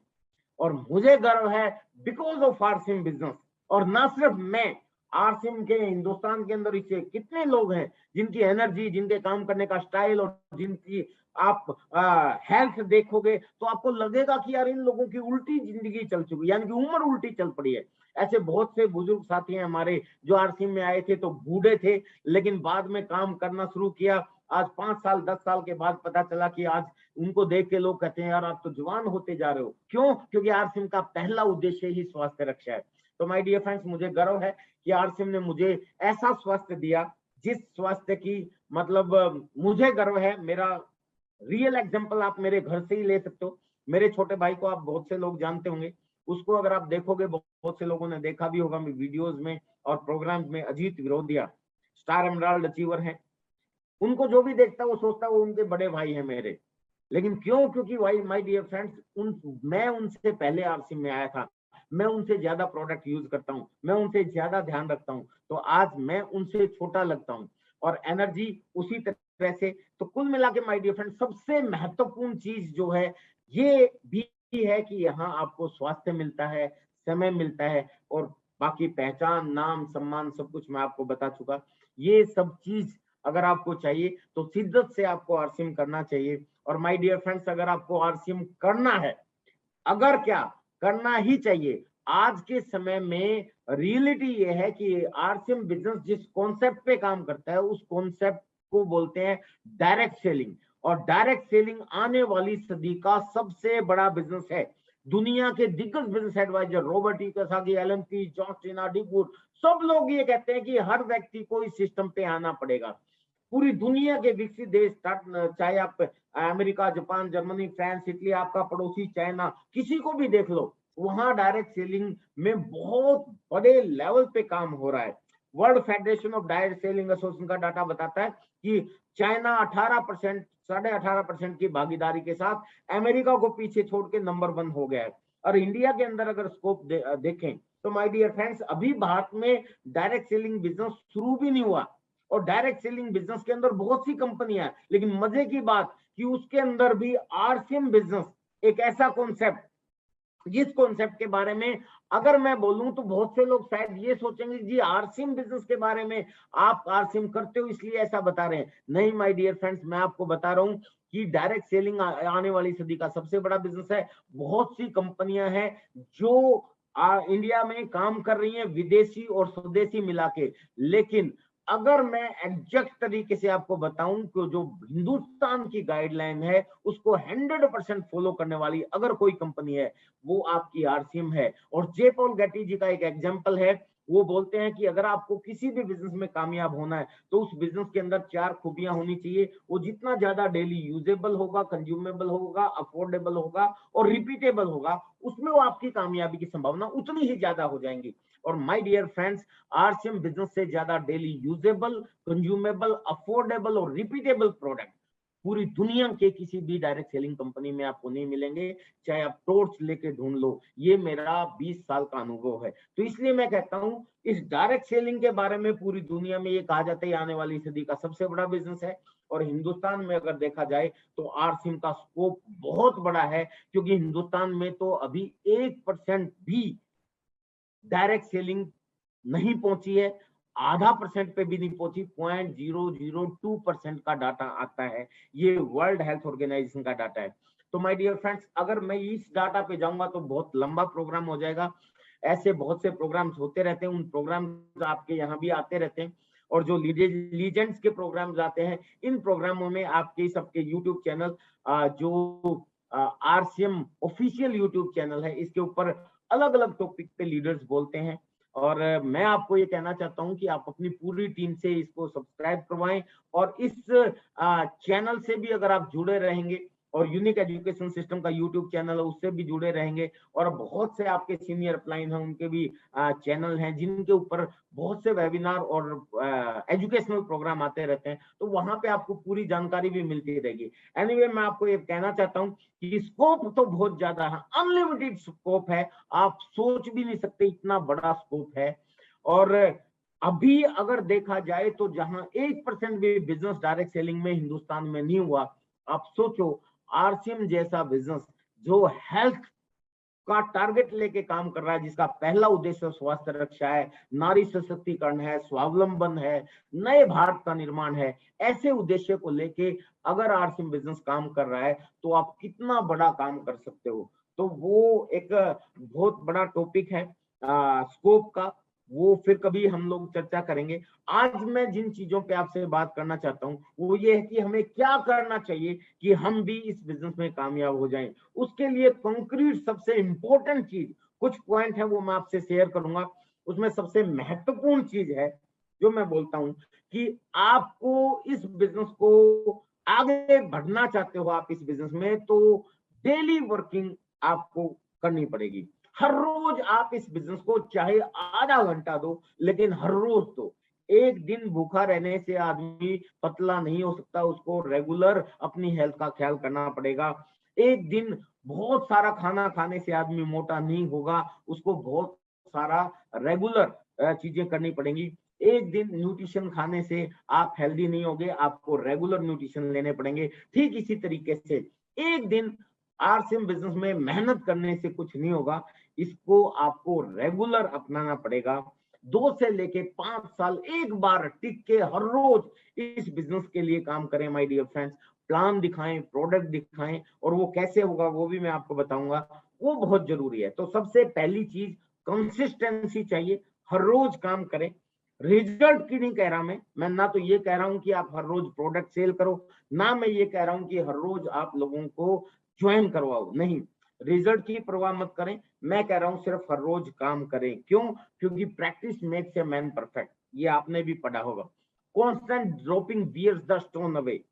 और मुझे गर्व है बिकॉज ऑफ आरसीएम बिजनेस। और ना सिर्फ मैं, आरसीएम के हिंदुस्तान के अंदर इससे कितने लोग हैं जिनकी एनर्जी, जिनके काम करने का स्टाइल, और जिनकी आप हेल्थ देखोगे तो आपको लगेगा कि यार इन लोगों की उल्टी जिंदगी चल चुकी, यानी कि उम्र उल्टी चल पड़ी है। ऐसे बहुत से बुजुर्ग साथी हैं हमारे जो आरसीएम में आए थे तो बूढ़े थे, लेकिन बाद में काम करना शुरू किया। आज 5 साल 10 साल के बाद पता चला कि आज उनको देख के लोग कहते हैं यार आप तो जवान होते जा रहे हो। क्यों? क्योंकि आरसीएम का पहला उद्देश्य ही स्वास्थ्य रक्षा है। तो माय डियर फ्रेंड्स, मुझे गर्व है कि आरसीएम ने मुझे ऐसा स्वास्थ्य दिया जिस स्वास्थ्य की मतलब मुझे गर्व है। मेरा रियल एग्जांपल आप मेरे घर से ही ले सकते हो। मेरे छोटे भाई को आप बहुत से लोग जानते होंगे, उसको अगर आप देखोगे, बहुत से लोगों ने देखा भी होगा वीडियोस में और प्रोग्राम्स में, अजीत विरोधिया स्टार एमराल्ड अचीवर है। उनको जो भी देखता है वो सोचता है वो उनके बड़े भाई हैं मेरे। लेकिन क्यों? क्योंकि वाई माय डियर फ्रेंड्स, मैं उनसे पहले आरसीएम में आया था, मैं उनसे ज्यादा प्रोडक्ट यूज करता हूँ, मैं उनसे ज्यादा ध्यान रखता हूँ, तो आज मैं उनसे छोटा लगता हूँ और एनर्जी उसी तरह से। तो कुल मिला के माय डियर फ्रेंड्स, सबसे महत्वपूर्ण चीज जो है ये भी है कि यहाँ आपको स्वास्थ्य मिलता है, समय मिलता है, और बाकी पहचान, नाम, सम्मान सब कुछ मैं आपको बता चुका। ये सब चीज अगर आपको चाहिए तो शिद्दत से आपको आरसीएम करना चाहिए। और माय डियर फ्रेंड्स, अगर आपको आरसीएम करना है, अगर क्या करना ही चाहिए, आज के समय में रियलिटी ये है कि आरसीएम बिजनेस जिस कॉन्सेप्ट पे काम करता है उस कॉन्सेप्ट को बोलते हैं डायरेक्ट सेलिंग। और डायरेक्ट सेलिंग आने वाली सदी का सबसे बड़ा बिजनेस है। दुनिया के दिग्गज business adviser Robert E Kiyosaki, Allan Pease, John स्टीना, डी वुड, सब लोग ये कहते हैं कि हर व्यक्ति को इस सिस्टम पे आना पड़ेगा। पूरी दुनिया के विकसित देश, चाहे आप America, Japan, Germany, France, Italy, आपका पड़ोसी चाइना, किसी को भी देख लो, वहां डायरेक्ट सेलिंग में बहुत बड़े लेवल पे काम हो रहा है। World federation of direct selling association का डाटा बताता है कि चाइना 18%, 18.5% की भागीदारी के साथ अमेरिका को पीछे छोड़ के नंबर 1 हो गया है। और इंडिया के अंदर अगर स्कोप देखें तो माय डियर फ्रेंड्स, अभी भारत में डायरेक्ट सेलिंग बिजनेस शुरू भी नहीं हुआ। और डायरेक्ट सेलिंग बिजनेस के अंदर बहुत सी कंपनियां हैं, लेकिन मजे की बात कि उसके अंदर भी आरसीएम बिजनेस एक ऐसा कॉन्सेप्ट, जिस कॉन्सेप्ट के बारे में अगर मैं बोलूं तो बहुत से लोग शायद ये सोचेंगे जी आरसीएम बिजनेस के बारे में आप आरसीएम करते हो इसलिए ऐसा बता रहे हैं। नहीं माय डियर फ्रेंड्स, मैं आपको बता रहा हूं कि डायरेक्ट सेलिंग आने वाली सदी का सबसे बड़ा बिजनेस है। बहुत सी कंपनियां हैं जो इंडिया में काम कर रही हैं, विदेशी और स्वदेशी मिला के। लेकिन अगर मैं एग्जैक्ट तरीके से आपको बताऊं तो जो हिंदुस्तान की गाइडलाइन है उसको 100% फॉलो करने वाली अगर कोई कंपनी है वो आपकी आरसीएम है। और जे पॉल गेटी जी का एक एग्जांपल है, वो बोलते हैं कि अगर आपको किसी भी बिजनेस में कामयाब होना है तो उस बिजनेस के अंदर 4 खूबियां होनी चाहिए। वो जितना ज्यादा डेली यूजेबल होगा, कंज्यूमेबल होगा, अफोर्डेबल होगा और रिपीटेबल होगा, उसमें वो आपकी कामयाबी की संभावना उतनी ही ज्यादा हो जाएंगी। और my dear friends, RCM business से ज्यादा डेली यूजेबल, कंज्यूमेबल, अफोर्डेबल और रिपीटेबल प्रोडक्ट पूरी दुनिया के किसी भी डायरेक्ट सेलिंग कंपनी में आपको नहीं मिलेंगे, चाहे आप टॉर्च लेके ढूंढ लो। ये मेरा 20 साल का अनुभव है। तो इसलिए मैं कहता हूं इस डायरेक्ट सेलिंग के बारे में पूरी दुनिया में ये कहा जाता है आने वाली सदी का सबसे बड़ा बिजनेस है। और हिंदुस्तान में अगर देखा जाए तो आरसीएम का स्कोप बहुत बड़ा है, क्योंकि हिंदुस्तान में तो अभी 1% भी डायरेक्ट सेलिंग नहीं पहुंची है। आधा परसेंट पे भी नहीं पहुंची, 0.002% का डाटा आता है। ये वर्ल्ड हेल्थ ऑर्गेनाइजेशन का डाटा है। तो माय डियर फ्रेंड्स, अगर मैं इस डाटा पे जाऊंगा तो बहुत लंबा प्रोग्राम हो जाएगा। ऐसे बहुत से प्रोग्राम्स होते रहते हैं, उन प्रोग्राम्स आपके यहाँ भी आते रहते हैं। और जो लीजेंड्स के प्रोग्राम्स आते हैं, इन प्रोग्रामों में आपके सबके यूट्यूब चैनल, जो आरसीएम ऑफिशियल यूट्यूब चैनल है, इसके ऊपर अलग अलग टॉपिक पे लीडर्स बोलते हैं। और मैं आपको ये कहना चाहता हूं कि आप अपनी पूरी टीम से इसको सब्सक्राइब करवाएं। और इस चैनल से भी अगर आप जुड़े रहेंगे, और यूनिक एजुकेशन सिस्टम का यूट्यूब चैनल है उससे भी जुड़े रहेंगे, और बहुत से आपके सीनियर अपलाइन हैं उनके भी चैनल हैं जिनके ऊपर बहुत से वेबिनार और एजुकेशनल प्रोग्राम आते रहते हैं, तो वहां पे आपको पूरी जानकारी भी मिलती रहेगी। एनीवे, मैं आपको ये कहना चाहता हूँ कि स्कोप तो बहुत ज्यादा है, अनलिमिटेड स्कोप है, आप सोच भी नहीं सकते इतना बड़ा स्कोप है। और अभी अगर देखा जाए तो जहां 1% भी बिजनेस डायरेक्ट सेलिंग में हिंदुस्तान में नहीं हुआ, आप सोचो आरसीएम जैसा बिजनेस जो हेल्थ का टारगेट लेके काम कर रहा है, जिसका पहला उद्देश्य स्वास्थ्य रक्षा है, नारी सशक्तिकरण है, स्वावलंबन है, नए भारत का निर्माण है, ऐसे उद्देश्य को लेके अगर आरसीएम बिजनेस काम कर रहा है तो आप कितना बड़ा काम कर सकते हो। तो वो एक बहुत बड़ा टॉपिक है स्कोप का, वो फिर कभी हम लोग चर्चा करेंगे। आज मैं जिन चीजों पे आपसे बात करना चाहता हूँ वो ये है कि हमें क्या करना चाहिए कि हम भी इस बिजनेस में कामयाब हो जाएं। उसके लिए कंक्रीट सबसे इंपॉर्टेंट चीज, कुछ पॉइंट है वो मैं आपसे शेयर करूंगा। उसमें सबसे महत्वपूर्ण चीज है जो मैं बोलता हूं कि आपको इस बिजनेस को आगे बढ़ना चाहते हो आप इस बिजनेस में, तो डेली वर्किंग आपको करनी पड़ेगी। हर रोज आप इस बिजनेस को चाहे आधा घंटा दो, लेकिन हर रोज दो। एक दिन भूखा रहने से आदमी पतला नहीं हो सकता, उसको रेगुलर अपनी हेल्थ का ख्याल करना पड़ेगा। एक दिन बहुत सारा खाना खाने से आदमी मोटा नहीं होगा, उसको बहुत सारा रेगुलर चीजें करनी पड़ेंगी। एक दिन न्यूट्रिशन खाने से आप हेल्दी नहीं होगे, आपको रेगुलर न्यूट्रिशन लेने पड़ेंगे। ठीक इसी तरीके से एक दिन आरसीएम बिजनेस में मेहनत करने से कुछ नहीं होगा, इसको आपको रेगुलर अपनाना पड़ेगा। 2 से लेके 5 साल एक बार टिक के हर रोज इस बिजनेस के लिए काम करें माय डियर फ्रेंड्स। प्लान दिखाएं, प्रोडक्ट दिखाएं, और वो कैसे होगा वो भी मैं आपको बताऊंगा, वो बहुत जरूरी है। तो सबसे पहली चीज कंसिस्टेंसी चाहिए, हर रोज काम करें। रिजल्ट की नहीं कह रहा मैं ना तो ये कह रहा हूं कि आप हर रोज प्रोडक्ट सेल करो, ना मैं ये कह रहा हूं कि हर रोज आप लोगों को ज्वाइन करवाओ, नहीं। रिजल्ट की परवाह मत करें, मैं कह रहा हूं सिर्फ हर रोज काम करें। क्यों? क्योंकि practice makes a man perfect, ये आपने भी पढ़ा होगा। Constant dropping bears the stone away,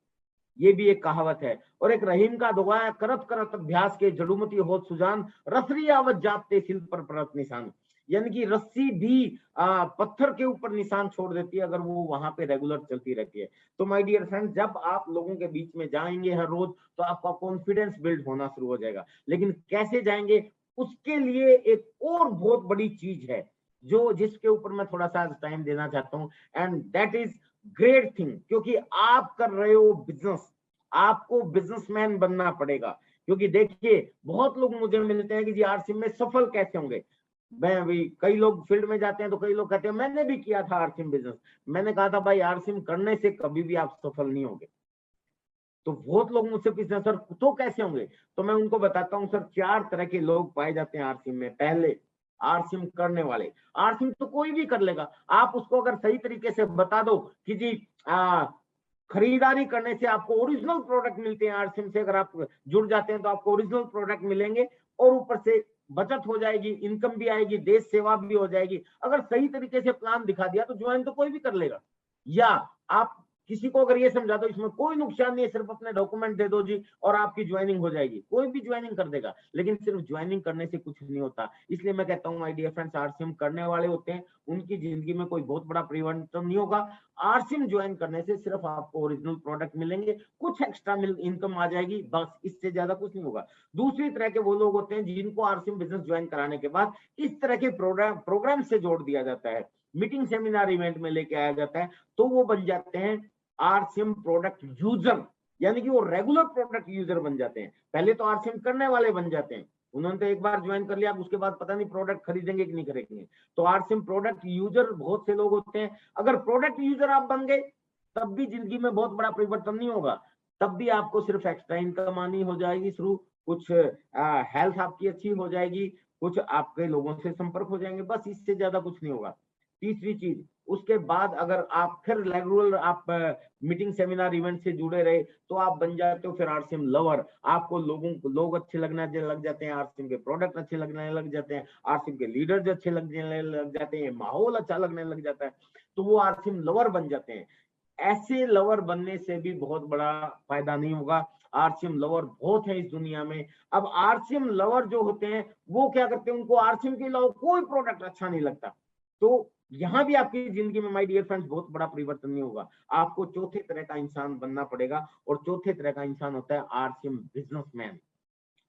ये भी एक कहावत है। और एक रहीम का दुआ है, करत करत अभ्यास के जड़ुमती होत सुजान, रसरी आवत जाते सिल पर परत निशान। यानी कि रस्सी भी पत्थर के ऊपर निशान छोड़ देती है अगर वो वहां पे रेगुलर चलती रहती है। तो माय डियर फ्रेंड, जब आप लोगों के बीच में जाएंगे हर रोज, तो आपका कॉन्फिडेंस बिल्ड होना शुरू हो जाएगा। लेकिन कैसे जाएंगे, उसके लिए एक और बहुत बड़ी चीज है जो जिसके ऊपर मैं थोड़ा सा टाइम देना चाहता हूँ, and that is great thing. क्योंकि आप कर रहे हो बिजनेस, आपको बिजनेसमैन बनना पड़ेगा। क्योंकि देखिए, बहुत लोग मुझे मिलते हैं कि जी आरसीएम में सफल कैसे होंगे। मैं भी, कई लोग फील्ड में जाते हैं तो कई लोग कहते हैं मैंने भी किया था आरसीएम बिजनेस। मैंने कहा था भाई, आरसीएम करने से कभी भी आप सफल नहीं होंगे। तो बहुत लोग मुझसे पूछते हैं सर तो कैसे होंगे, तो मैं उनको बताता हूँ सर, 4 तरह के लोग पाए जाते हैं आरसीएम में। पहले, आरसीएम करने वाले। आरसीएम तो कोई भी कर लेगा, आप उसको अगर सही तरीके से बता दो कि जी खरीदारी करने से आपको ओरिजिनल प्रोडक्ट मिलते हैं आरसीएम से, अगर आप जुड़ जाते हैं तो आपको ओरिजिनल प्रोडक्ट मिलेंगे, और ऊपर से बचत हो जाएगी, इनकम भी आएगी, देश सेवा भी हो जाएगी। अगर सही तरीके से प्लान दिखा दिया तो ज्वाइन तो कोई भी कर लेगा। या आप किसी को अगर ये समझा दो इसमें कोई नुकसान नहीं है, सिर्फ अपने डॉक्यूमेंट दे दो जी और आपकी ज्वाइनिंग हो जाएगी, कोई भी ज्वाइनिंग कर देगा। लेकिन सिर्फ ज्वाइनिंग करने से कुछ नहीं होता। इसलिए मैं कहता हूँ माय डियर फ्रेंड्स, आरसीएम करने वाले होते हैं, उनकी जिंदगी में कोई बहुत बड़ा परिवर्तन नहीं होगा। आरसीएम ज्वाइन करने से सिर्फ आपको ओरिजिनल प्रोडक्ट मिलेंगे, कुछ एक्स्ट्रा इनकम आ जाएगी, बस, इससे ज्यादा कुछ नहीं होगा। दूसरी तरह के वो लोग होते हैं जिनको आरसीएम बिजनेस ज्वाइन कराने के बाद इस तरह के प्रोग्राम से जोड़ दिया जाता है, मीटिंग सेमिनार इवेंट में लेके आया जाता है, तो वो बन जाते हैं आरसीएम प्रोडक्ट यूजर। यानी कि वो रेगुलर प्रोडक्ट यूजर बन जाते हैं। पहले तो आरसीएम करने वाले बन जाते हैं, उन्होंने तो एक बार ज्वाइन कर लिया, उसके बाद पता नहीं प्रोडक्ट खरीदेंगे कि नहीं खरीदेंगे। तो आरसीएम प्रोडक्ट यूजर बहुत से लोग होते हैं। अगर प्रोडक्ट यूजर आप बन गए, तब भी जिंदगी में बहुत बड़ा परिवर्तन नहीं होगा, तब भी आपको सिर्फ एक्स्ट्रा इनकम आनी हो जाएगी शुरू, कुछ हेल्थ आपकी अच्छी हो जाएगी, कुछ आपके लोगों से संपर्क हो जाएंगे, बस, इससे ज्यादा कुछ नहीं होगा। तीसरी चीज, उसके बाद अगर आप फिर रेगुलर आप मीटिंग सेमिनार इवेंट से जुड़े रहे, तो आप बन जाते हो फिर आरसीएम लवर। आपको लोग अच्छे लगने लग जाते हैं, आरसीएम के प्रोडक्ट अच्छे लगने लग जाते हैं, आरसीएम के लीडर्स अच्छे लगने लग जाते हैं, माहौल अच्छा लगने लग जाता है, तो वो आरसीएम लवर बन जाते हैं। ऐसे लवर बनने से भी बहुत बड़ा फायदा नहीं होगा। आरसीएम लवर बहुत है इस दुनिया में। अब आरसीएम लवर जो होते हैं वो क्या करते हैं, उनको आरसीएम के अलावा कोई प्रोडक्ट अच्छा नहीं लगता। तो यहां भी आपकी जिंदगी में माय डियर फ्रेंड्स बहुत बड़ा परिवर्तन नहीं होगा। आपको चौथे तरह का इंसान बनना पड़ेगा, और चौथे तरह का इंसान होता है आरसीएम बिजनेसमैन।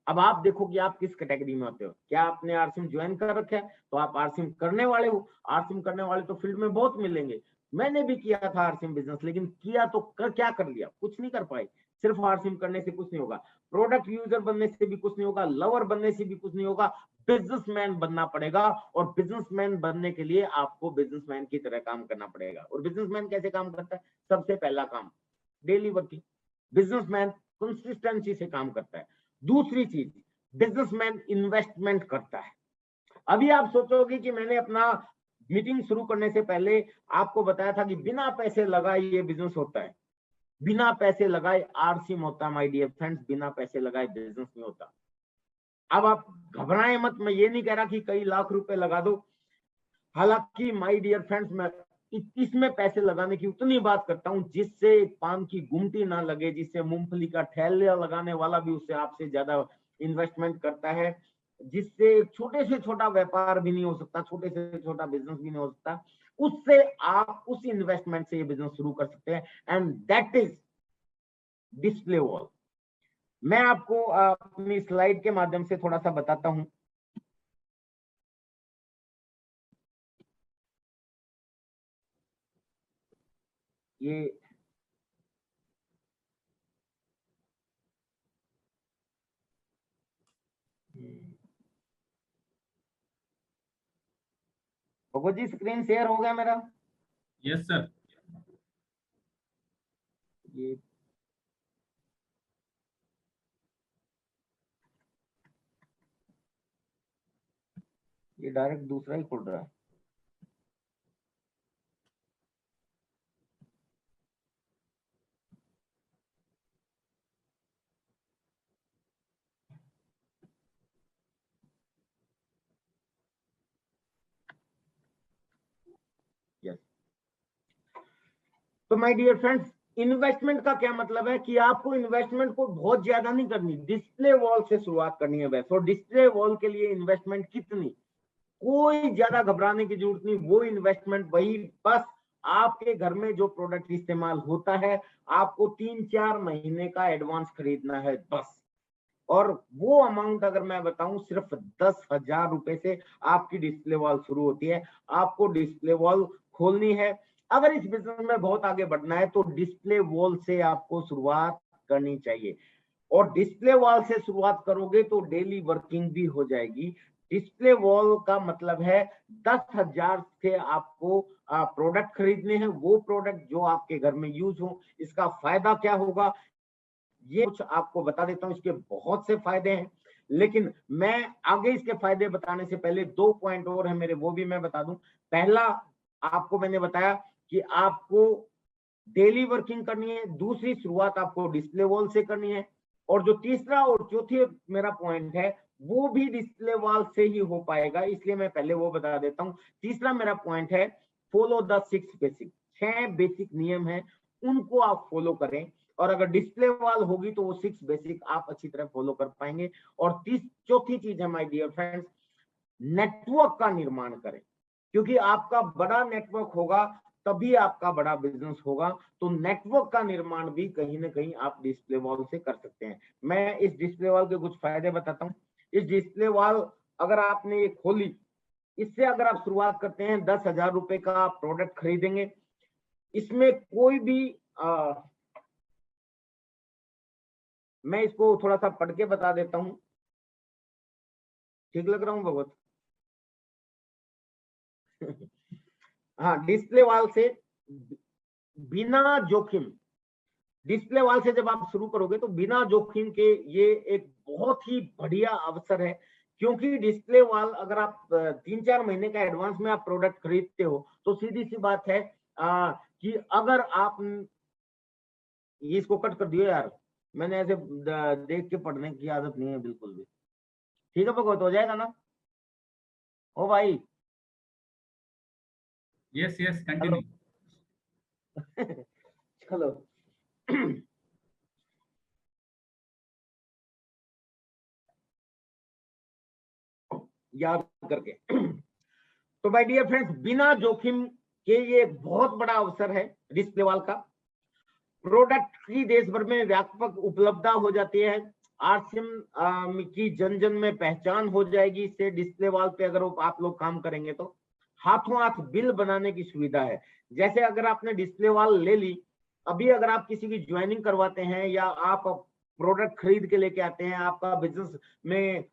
अब आप देखो कि आप किस कैटेगरी में होते हो। क्या आपने आरसीएम ज्वाइन कर रखा है तो आप आरसीएम करने वाले हो। आरसीएम करने वाले तो फील्ड में बहुत मिलेंगे। मैंने भी किया था आरसीएम बिजनेस, लेकिन किया तो क्या कर लिया, कुछ नहीं कर पाए। सिर्फ आरसीएम करने से कुछ नहीं होगा, प्रोडक्ट यूजर बनने से भी कुछ नहीं होगा, लवर बनने से भी कुछ नहीं होगा, बिजनेसमैन बनना पड़ेगा। और बिजनेसमैन बनने के लिए आपको बिजनेसमैन की तरह काम करना पड़ेगा। और बिजनेसमैन कैसे काम करता है? सबसे पहला काम, डेली वर्किंग। बिजनेसमैन कंसिस्टेंसी से काम करता है। दूसरी चीज, बिजनेसमैन इन्वेस्टमेंट करता है। अभी आप सोचोगे कि मैंने अपना मीटिंग शुरू करने से पहले आपको बताया था कि बिना पैसे लगाए ये बिजनेस होता है, बिना पैसे लगाए आरसीएम होता है माय डियर फ्रेंड्स, बिना पैसे लगाए बिजनेस नहीं होता। अब आप घबराएं मत, मैं ये नहीं कह रहा कि कई लाख रुपए लगा दो। हालांकि माय डियर फ्रेंड्स, मैं इसमें पैसे लगाने की उतनी बात करता हूं जिससे पान की गुमटी ना लगे, जिससे मूंगफली का ठेला लगाने वाला भी उससे आपसे ज्यादा इन्वेस्टमेंट करता है। जिससे छोटे से छोटा व्यापार भी नहीं हो सकता, छोटे से छोटा बिजनेस भी नहीं हो सकता, उससे आप उस इन्वेस्टमेंट से ये बिजनेस शुरू कर सकते हैं, and that is display wall. मैं आपको अपनी स्लाइड के माध्यम से थोड़ा सा बताता हूं। ये भगवत जी, स्क्रीन शेयर हो गया मेरा?
Yes sir.
ये डायरेक्ट दूसरा ही खुल रहा है। यस। तो माय डियर फ्रेंड्स, इन्वेस्टमेंट का क्या मतलब है कि आपको इन्वेस्टमेंट को बहुत ज्यादा नहीं करनी, डिस्प्ले वॉल से शुरुआत करनी है बस। और डिस्प्ले वॉल के लिए इन्वेस्टमेंट कितनी, कोई ज्यादा घबराने की जरूरत नहीं। वो इन्वेस्टमेंट वही, बस आपके घर में जो प्रोडक्ट इस्तेमाल होता है, आपको 3-4 महीने का एडवांस खरीदना है बस। और वो अमाउंट अगर मैं बताऊं, सिर्फ 10,000 रुपए से आपकी डिस्प्ले वॉल शुरू होती है। आपको डिस्प्ले वॉल खोलनी है। अगर इस बिजनेस में बहुत आगे बढ़ना है तो डिस्प्ले वॉल से आपको शुरुआत करनी चाहिए। और डिस्प्ले वॉल से शुरुआत करोगे तो डेली वर्किंग भी हो जाएगी। डिस्प्ले वॉल का मतलब है 10,000 से आपको प्रोडक्ट खरीदने हैं, वो प्रोडक्ट जो आपके घर में यूज हो। इसका फायदा क्या होगा, ये कुछ आपको बता देता हूं। इसके बहुत से फायदे हैं, लेकिन मैं आगे इसके फायदे बताने से पहले 2 पॉइंट और है मेरे, वो भी मैं बता दूं। पहला, आपको मैंने बताया कि आपको डेली वर्किंग करनी है। दूसरी, शुरुआत आपको डिस्प्ले वॉल से करनी है। और जो तीसरा और चौथी मेरा पॉइंट है, वो भी डिस्प्ले वॉल से ही हो पाएगा, इसलिए मैं पहले वो बता देता हूं। तीसरा मेरा पॉइंट है, फॉलो द 6 बेसिक। 6 बेसिक नियम है, उनको आप फॉलो करें। और अगर डिस्प्ले वॉल होगी तो वो 6 बेसिक आप अच्छी तरह फॉलो कर पाएंगे। और चौथी चीज है माय डियर फ्रेंड्स, नेटवर्क का निर्माण करें। क्योंकि आपका बड़ा नेटवर्क होगा तभी आपका बड़ा बिजनेस होगा। तो नेटवर्क का निर्माण भी कहीं ना कहीं आप डिस्प्ले वॉल से कर सकते हैं। मैं इस डिस्प्ले वॉल के कुछ फायदे बताता हूँ। इस डिस्प्ले वॉल अगर आपने ये खोली, इससे अगर आप शुरुआत करते हैं, 10,000 रुपए का आप प्रोडक्ट खरीदेंगे, इसमें कोई भी मैं इसको थोड़ा सा पढ़ के बता देता हूं। ठीक लग रहा हूं भगवत? हाँ, डिस्प्ले वॉल से बिना जोखिम, डिस्प्ले वॉल से जब आप शुरू करोगे तो बिना जोखिम के ये एक बहुत ही बढ़िया अवसर है। क्योंकि डिस्प्ले वॉल अगर आप 3-4 महीने का एडवांस में आप प्रोडक्ट खरीदते हो तो सीधी सी बात है कि अगर आप ये इसको कट कर दियो यार, मैंने ऐसे देख के पढ़ने की आदत नहीं है बिल्कुल भी। ठीक है भगवत, हो जाएगा ना? ओ भाई।
Yes yes,
hello.
कंटिन्यू।
चलो। याद करके। तो माय डियर फ्रेंड्स, बिना जोखिम के ये एक बहुत बड़ा अवसर है डिस्प्ले वॉल का। प्रोडक्ट की देश भर में व्यापक उपलब्धता हो जाती है। आरसीएम की जन जन में पहचान हो जाएगी इससे। डिस्प्ले वॉल पे अगर आप लोग काम करेंगे तो हाथों हाथ बिल बनाने की सुविधा है। जैसे अगर आपने डिस्प्ले वॉल ले ली, अभी अगर आप किसी की ज्वाइनिंग करवाते हैं या आप प्रोडक्ट खरीद के लेके आते हैं, आपका बिजनेस में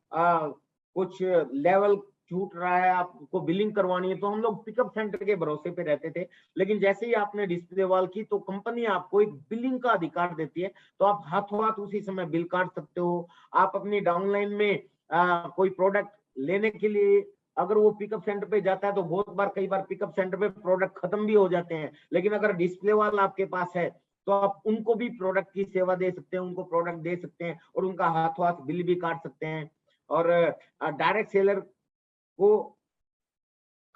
कुछ लेवल छूट रहा है, आपको बिलिंग करवानी है, तो हम लोग पिकअप सेंटर के भरोसे पे रहते थे। लेकिन जैसे ही आपने डिस्प्ले वॉल की तो कंपनी आपको एक बिलिंग का अधिकार देती है, तो आप हाथों हाथ उसी समय बिल काट सकते हो। आप अपनी डाउनलाइन में कोई प्रोडक्ट लेने के लिए अगर वो पिकअप सेंटर पे जाता है तो बहुत बार, कई बार पिकअप सेंटर पे प्रोडक्ट खत्म भी हो जाते हैं। लेकिन अगर डिस्प्ले वॉल आपके पास है तो आप उनको भी प्रोडक्ट की सेवा दे सकते हैं, उनको प्रोडक्ट दे सकते हैं और उनका हाथों हाथ बिल भी काट सकते हैं। और डायरेक्ट सेलर को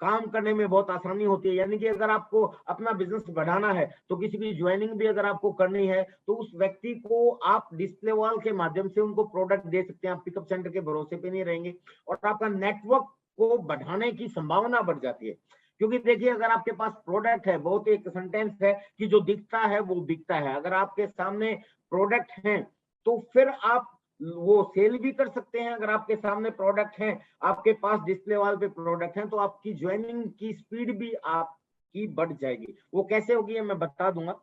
काम करने में बहुत आसानी होती है। यानी कि अगर आपको अपना बिजनेस बढ़ाना है तो किसी की ज्वाइनिंग भी अगर आपको करनी है तो उस व्यक्ति को आप डिस्प्ले वॉल के माध्यम से उनको प्रोडक्ट दे सकते हैं। आप पिकअप सेंटर के भरोसे पे नहीं रहेंगे और आपका नेटवर्क को बढ़ाने की संभावना बढ़ जाती है। क्योंकि देखिए, अगर आपके पास प्रोडक्ट है, बहुत एक सेंटेंस है कि जो दिखता है वो बिकता है। अगर आपके सामने प्रोडक्ट है तो फिर आप वो सेल भी कर सकते हैं। अगर आपके सामने प्रोडक्ट है, आपके पास डिस्प्ले वॉल पे प्रोडक्ट है, तो आपकी ज्वाइनिंग की स्पीड भी आपकी बढ़ जाएगी। वो कैसे होगी मैं बता दूंगा।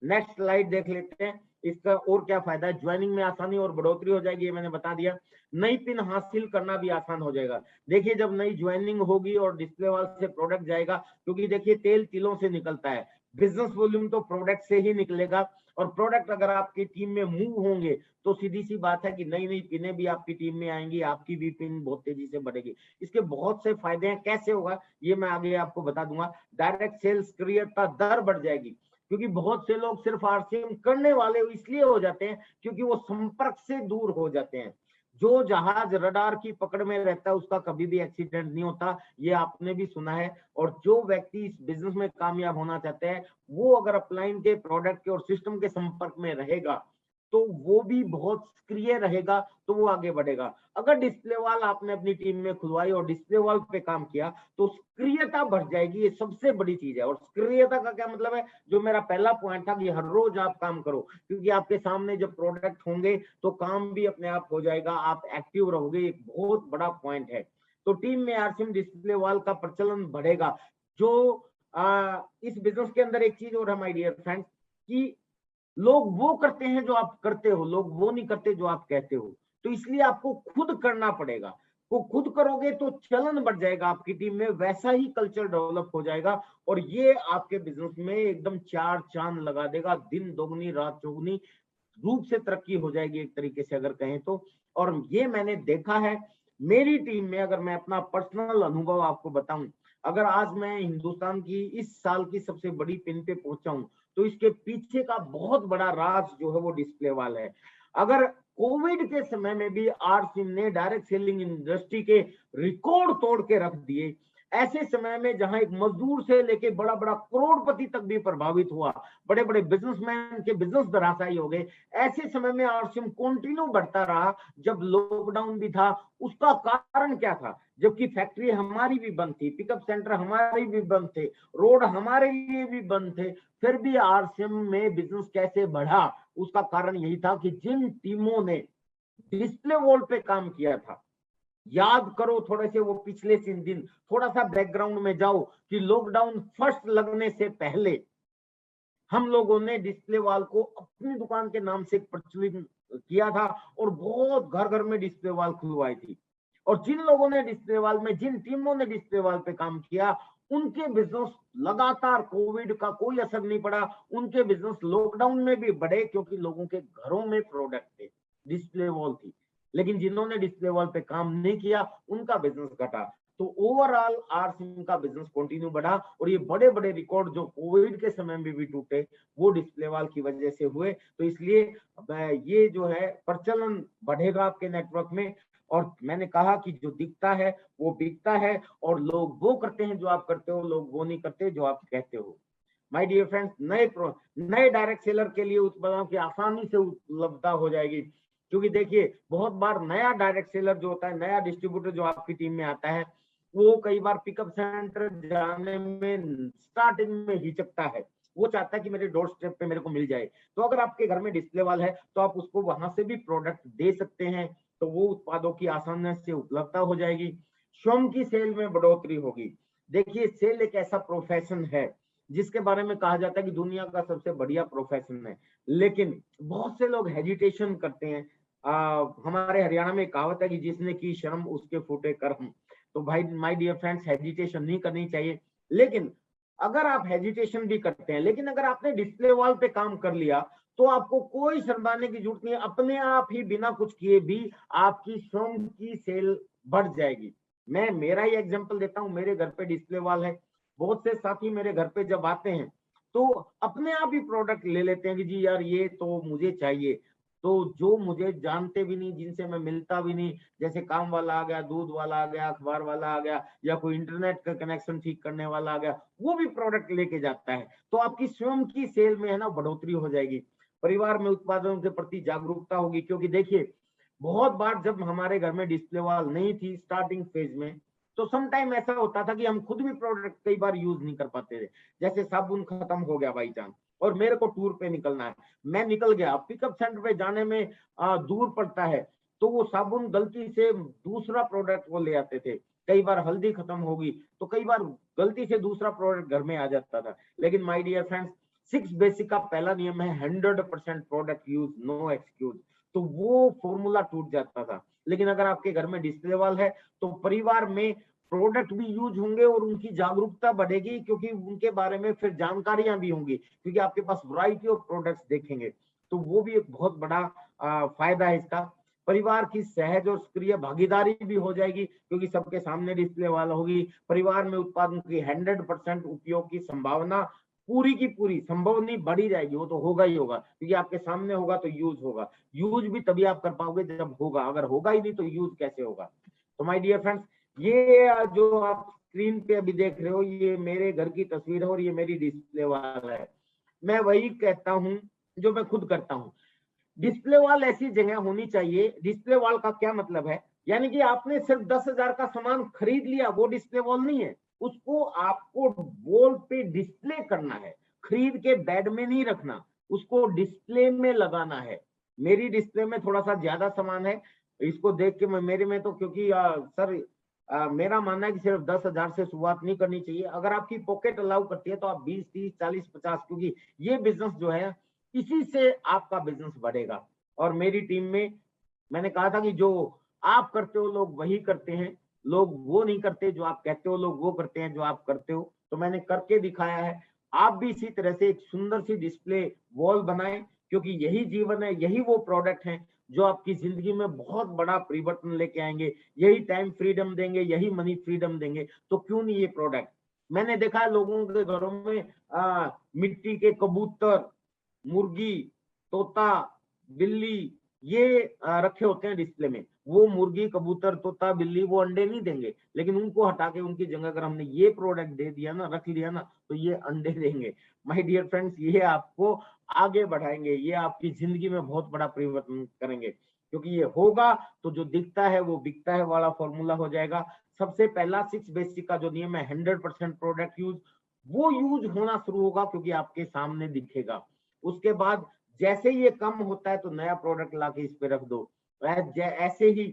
नेक्स्ट स्लाइड देख लेते हैं, इसका और क्या फायदा है। ज्वाइनिंग में आसानी और बढ़ोतरी हो जाएगी, ये मैंने बता दिया। नई पिन हासिल करना भी आसान हो जाएगा। देखिए, जब नई ज्वाइनिंग होगी और डिस्प्ले वॉल से प्रोडक्ट जाएगा, क्योंकि देखिए तेल तिलों से निकलता है, बिजनेस वॉल्यूम तो प्रोडक्ट से ही निकलेगा। और प्रोडक्ट अगर आपकी टीम में मूव होंगे तो सीधी सी बात है कि नई नई पिनें भी आपकी टीम में आएंगी, आपकी भी पिन बहुत तेजी से बढ़ेगी। इसके बहुत से फायदे हैं। कैसे होगा ये मैं आगे आपको बता दूंगा। डायरेक्ट सेल्स क्रिएट दर बढ़ जाएगी, क्योंकि बहुत से लोग सिर्फ आरसीएम करने वाले इसलिए हो जाते हैं क्योंकि वो संपर्क से दूर हो जाते हैं। जो जहाज रडार की पकड़ में रहता है उसका कभी भी एक्सीडेंट नहीं होता, ये आपने भी सुना है। और जो व्यक्ति इस बिजनेस में कामयाब होना चाहते हैं वो अगर अपलाइन के प्रोडक्ट के और सिस्टम के संपर्क में रहेगा तो वो भी बहुत सक्रिय रहेगा, तो वो आगे बढ़ेगा। अगर डिस्प्ले वॉल आपने अपनी टीम में खुलवाई और डिस्प्ले वॉल पे काम किया तो सक्रियता बढ़ जाएगी। ये सबसे बड़ी चीज है। और सक्रियता का क्या मतलब है, जो मेरा पहला पॉइंट था कि हर रोज आप काम करो, क्योंकि आपके सामने जब प्रोडक्ट होंगे तो काम भी अपने आप हो जाएगा, आप एक्टिव रहोगे। एक बहुत बड़ा पॉइंट है। तो टीम में आरसीएम डिस्प्ले वॉल का प्रचलन बढ़ेगा। जो इस बिजनेस के अंदर एक चीज और है माय डियर फ्रेंड्स, कि लोग वो करते हैं जो आप करते हो, लोग वो नहीं करते जो आप कहते हो। तो इसलिए आपको खुद करना पड़ेगा। वो खुद करोगे तो चलन बढ़ जाएगा आपकी टीम में, वैसा ही कल्चर डेवलप हो जाएगा और ये आपके बिजनेस में एकदम चार चांद लगा देगा। दिन दोगुनी रात चौगुनी रूप से तरक्की हो जाएगी एक तरीके से अगर कहें तो। और ये मैंने देखा है मेरी टीम में। अगर मैं अपना पर्सनल अनुभव आपको बताऊं, अगर आज मैं हिंदुस्तान की इस साल की सबसे बड़ी पिन पे पहुंचा हूं तो इसके पीछे का बहुत बड़ा राज जो है वो डिस्प्ले वॉल है। अगर कोविड के समय में भी आरसिम ने डायरेक्ट सेलिंग इंडस्ट्री के रिकॉर्ड तोड़ के रख दिए, ऐसे समय में जहां एक मजदूर से लेके बड़ा बड़ा करोड़पति तक भी प्रभावित हुआ, बड़े बड़े बिजनेसमैन के बिजनेस धराशायी हो गए, ऐसे समय में आरसीएम कंटिन्यू बढ़ता रहा। जब लॉकडाउन भी था, उसका कारण क्या था? जबकि फैक्ट्री हमारी भी बंद थी, पिकअप सेंटर हमारे भी बंद थे, रोड हमारे लिए भी बंद थे, फिर भी आरसीएम में बिजनेस कैसे बढ़ा? उसका कारण यही था कि जिन टीमों ने डिस्प्ले वॉल पे काम किया था। याद करो थोड़े से वो पिछले 3 दिन, थोड़ा सा बैकग्राउंड में जाओ कि लॉकडाउन फर्स्ट लगने से पहले हम लोगों ने डिस्प्ले वॉल को अपनी दुकान के नाम से प्रचलित किया था और बहुत घर घर में डिस्प्ले वॉल खुलवाई थी। और जिन लोगों ने डिस्प्ले वॉल में, जिन टीमों ने डिस्प्ले वॉल पे काम किया, उनके बिजनेस लगातार, कोविड का कोई असर नहीं पड़ा, उनके बिजनेस लॉकडाउन में भी बढ़े क्योंकि लोगों के घरों में प्रोडक्ट थे, डिस्प्ले वॉल थी। लेकिन जिन्होंने डिस्प्ले वॉल पे काम नहीं किया उनका बिजनेस घटा। तो ओवरऑल आरसिम का बिजनेस कंटिन्यू बढ़ा और ये बड़े बड़े रिकॉर्ड जो कोविड के समय में भी टूटे वो डिस्प्ले वॉल की वजह से हुए। तो इसलिए ये जो है प्रचलन बढ़ेगा आपके नेटवर्क में। और मैंने कहा कि जो दिखता है वो बिकता है और लोग वो करते हैं जो आप करते हो, लोग वो नहीं करते जो आप कहते हो। माय डियर फ्रेंड्स, नए डायरेक्ट सेलर के लिए उत्पादों की आसानी से उपलब्धता हो जाएगी। क्योंकि देखिए, बहुत बार नया डायरेक्ट सेलर जो होता है, नया डिस्ट्रीब्यूटर जो आपकी टीम में आता है, वो कई बार पिकअप सेंटर जाने में स्टार्टिंग में हिचकता है। वो चाहता है कि मेरे डोर स्टेप पे मेरे को मिल जाए। तो अगर आपके घर में डिस्प्ले वॉल है तो आप उसको वहां से भी प्रोडक्ट दे सकते हैं, तो वो उत्पादों की आसानी से उपलब्धता हो जाएगी। स्वयं की सेल में बढ़ोतरी होगी। देखिए, सेल एक ऐसा प्रोफेशन है जिसके बारे में कहा जाता है कि दुनिया का सबसे बढ़िया प्रोफेशन है, लेकिन बहुत से लोग हेजिटेशन करते हैं। हमारे हरियाणा में कहावत है कि जिसने की शर्म उसके फूटे कर्म। तो भाई, माय डियर फ्रेंड्स, हेजिटेशन नहीं करनी चाहिए। लेकिन अगर आप हेजिटेशन भी करते हैं, लेकिन अगर आपने डिस्प्ले वॉल पे काम कर लिया तो आपको कोई शर्माने की जरूरत नहीं है। अपने आप ही बिना कुछ किए भी आपकी स्वयं की सेल बढ़ जाएगी। मैं मेरा ही एग्जांपल देता हूं। मेरे घर पे डिस्प्ले वॉल है। बहुत से साथी मेरे घर पे जब आते हैं तो अपने आप ही प्रोडक्ट ले लेते हैं कि जी यार ये तो मुझे चाहिए। तो जो मुझे जानते भी नहीं, जिनसे मैं मिलता भी नहीं, जैसे काम वाला आ गया, दूध वाला आ गया, अखबार वाला आ गया, या कोई इंटरनेट का कनेक्शन ठीक करने वाला आ गया, वो भी प्रोडक्ट लेके जाता है, तो आपकी स्वयं की सेल में है ना बढ़ोतरी हो जाएगी। परिवार में उत्पादनों के प्रति जागरूकता होगी, क्योंकि देखिए बहुत बार जब हमारे घर में डिस्प्ले वॉल नहीं थी स्टार्टिंग फेज में, तो सम टाइम ऐसा होता था कि हम खुद भी प्रोडक्ट कई बार यूज नहीं कर पाते थे। जैसे साबुन खत्म हो गया बाई चांस, और मेरे को टूर पे निकलना है, मैं निकल गया, पिकअप सेंटर पे जाने में दूर पड़ता है, तो वो साबुन गलती से दूसरा प्रोडक्ट वो ले आते थे। कई बार हल्दी खत्म होगी, तो कई बार गलती से दूसरा प्रोडक्ट घर में आ जाता था। लेकिन माय डियर फ्रेंड्स, 6 बेसिक का पहला नियम है 100% प्रोडक्ट यूज, नो एक्सक्यूज। तो वो फॉर्मूला टूट जाता था। लेकिन अगर आपके घर में डिस्प्ले वॉल है, तो परिवार में प्रोडक्ट भी यूज होंगे और उनकी जागरूकता बढ़ेगी, क्योंकि उनके बारे में फिर जानकारियां भी होंगी, क्योंकि आपके पास वैरायटी ऑफ प्रोडक्ट्स देखेंगे। तो वो भी एक बहुत बड़ा फायदा है इसका। परिवार की सहज और सक्रिय भागीदारी भी हो जाएगी, क्योंकि सबके सामने डिस्प्ले वाला होगी। परिवार में उत्पादन की 100% उपयोग की संभावना पूरी की पूरी, संभव नहीं बढ़ी जाएगी, वो तो होगा ही होगा, क्योंकि आपके सामने होगा तो यूज होगा। यूज भी तभी आप कर पाओगे जब होगा, अगर होगा ही नहीं तो यूज कैसे होगा। तो माय डियर फ्रेंड्स, ये जो आप स्क्रीन पे अभी देख रहे हो, ये मेरे घर की तस्वीर है और ये मेरी डिस्प्ले वॉल है। मैं वही कहता हूँ जो मैं खुद करता हूँ, डिस्प्ले वॉल ऐसी जगह होनी चाहिए। डिस्प्ले वॉल का क्या मतलब है, यानी कि आपने सिर्फ 10,000 का सामान खरीद लिया, वो डिस्प्ले वॉल नहीं है। उसको आपको वॉल पे डिस्प्ले करना है, खरीद के बेड में नहीं रखना, उसको डिस्प्ले में लगाना है। मेरी डिस्प्ले में थोड़ा सा ज्यादा सामान है, इसको देख के मैं, मेरे में तो, क्योंकि सर मेरा मानना है कि सिर्फ 10,000 से शुरुआत नहीं करनी चाहिए। अगर आपकी पॉकेट अलाउ करती है तो आप 20, 30, 40, 50, क्योंकि ये बिजनेस जो है, इसी से आपका बिजनेस बढ़ेगा। और मेरी टीम में मैंने कहा था कि जो आप करते हो लोग वही करते हैं, लोग वो नहीं करते जो आप कहते हो, लोग वो करते हैं जो आप करते हो। तो मैंने करके दिखाया है। आप भी इसी तरह से एक सुंदर सी डिस्प्ले वॉल बनाएं, क्योंकि यही जीवन है, यही वो प्रोडक्ट है जो आपकी जिंदगी में बहुत बड़ा परिवर्तन लेके आएंगे। यही टाइम फ्रीडम देंगे, यही मनी फ्रीडम देंगे। तो क्यों नहीं ये प्रोडक्ट। मैंने देखा है लोगों के घरों में मिट्टी के कबूतर, मुर्गी, तोता, बिल्ली, ये रखे होते हैं डिस्प्ले में। वो मुर्गी, कबूतर, तोता, बिल्ली वो अंडे नहीं देंगे, लेकिन उनको हटा के उनकी जगह अगर हमने ये प्रोडक्ट दे दिया ना, रख लिया ना, तो ये अंडे देंगे। माय डियर फ्रेंड्स, ये आपको आगे बढ़ाएंगे, ये आपकी जिंदगी में बहुत बड़ा परिवर्तन करेंगे, क्योंकि ये होगा तो जो दिखता है वो बिकता है वाला फॉर्मूला हो जाएगा। सबसे पहला 6 बेसिक का जो नियम है 100% प्रोडक्ट यूज, वो यूज होना शुरू होगा, क्योंकि आपके सामने दिखेगा। उसके बाद जैसे ये कम होता है तो नया प्रोडक्ट लाके इस पे रख दो। ऐसे ही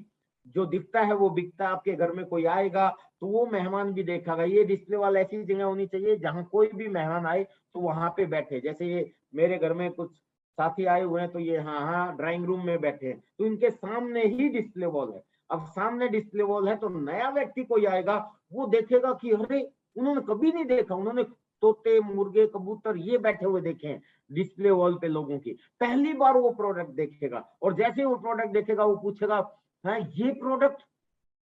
जो दिखता है वो बिकता है। आपके घर में कोई आएगा तो वो मेहमान भी देखेगा। ये डिस्प्ले वाला ऐसी जगह होनी चाहिए जहां कोई भी मेहमान आए तो वहां पे बैठे। जैसे ये मेरे घर में कुछ साथी आए हुए हैं, तो ये हाँ ड्राइंग रूम में बैठे हैं, तो इनके सामने ही डिस्प्ले वॉल है। अब सामने डिस्प्ले वॉल है तो नया व्यक्ति कोई आएगा, वो देखेगा कि अरे उन्होंने कभी नहीं देखा, उन्होंने तोते, मुर्गे, कबूतर ये बैठे हुए देखे हैं डिस्प्ले वॉल पे लोगों की, पहली बार वो प्रोडक्ट देखेगा। और जैसे वो प्रोडक्ट देखेगा वो पूछेगा, हाँ ये प्रोडक्ट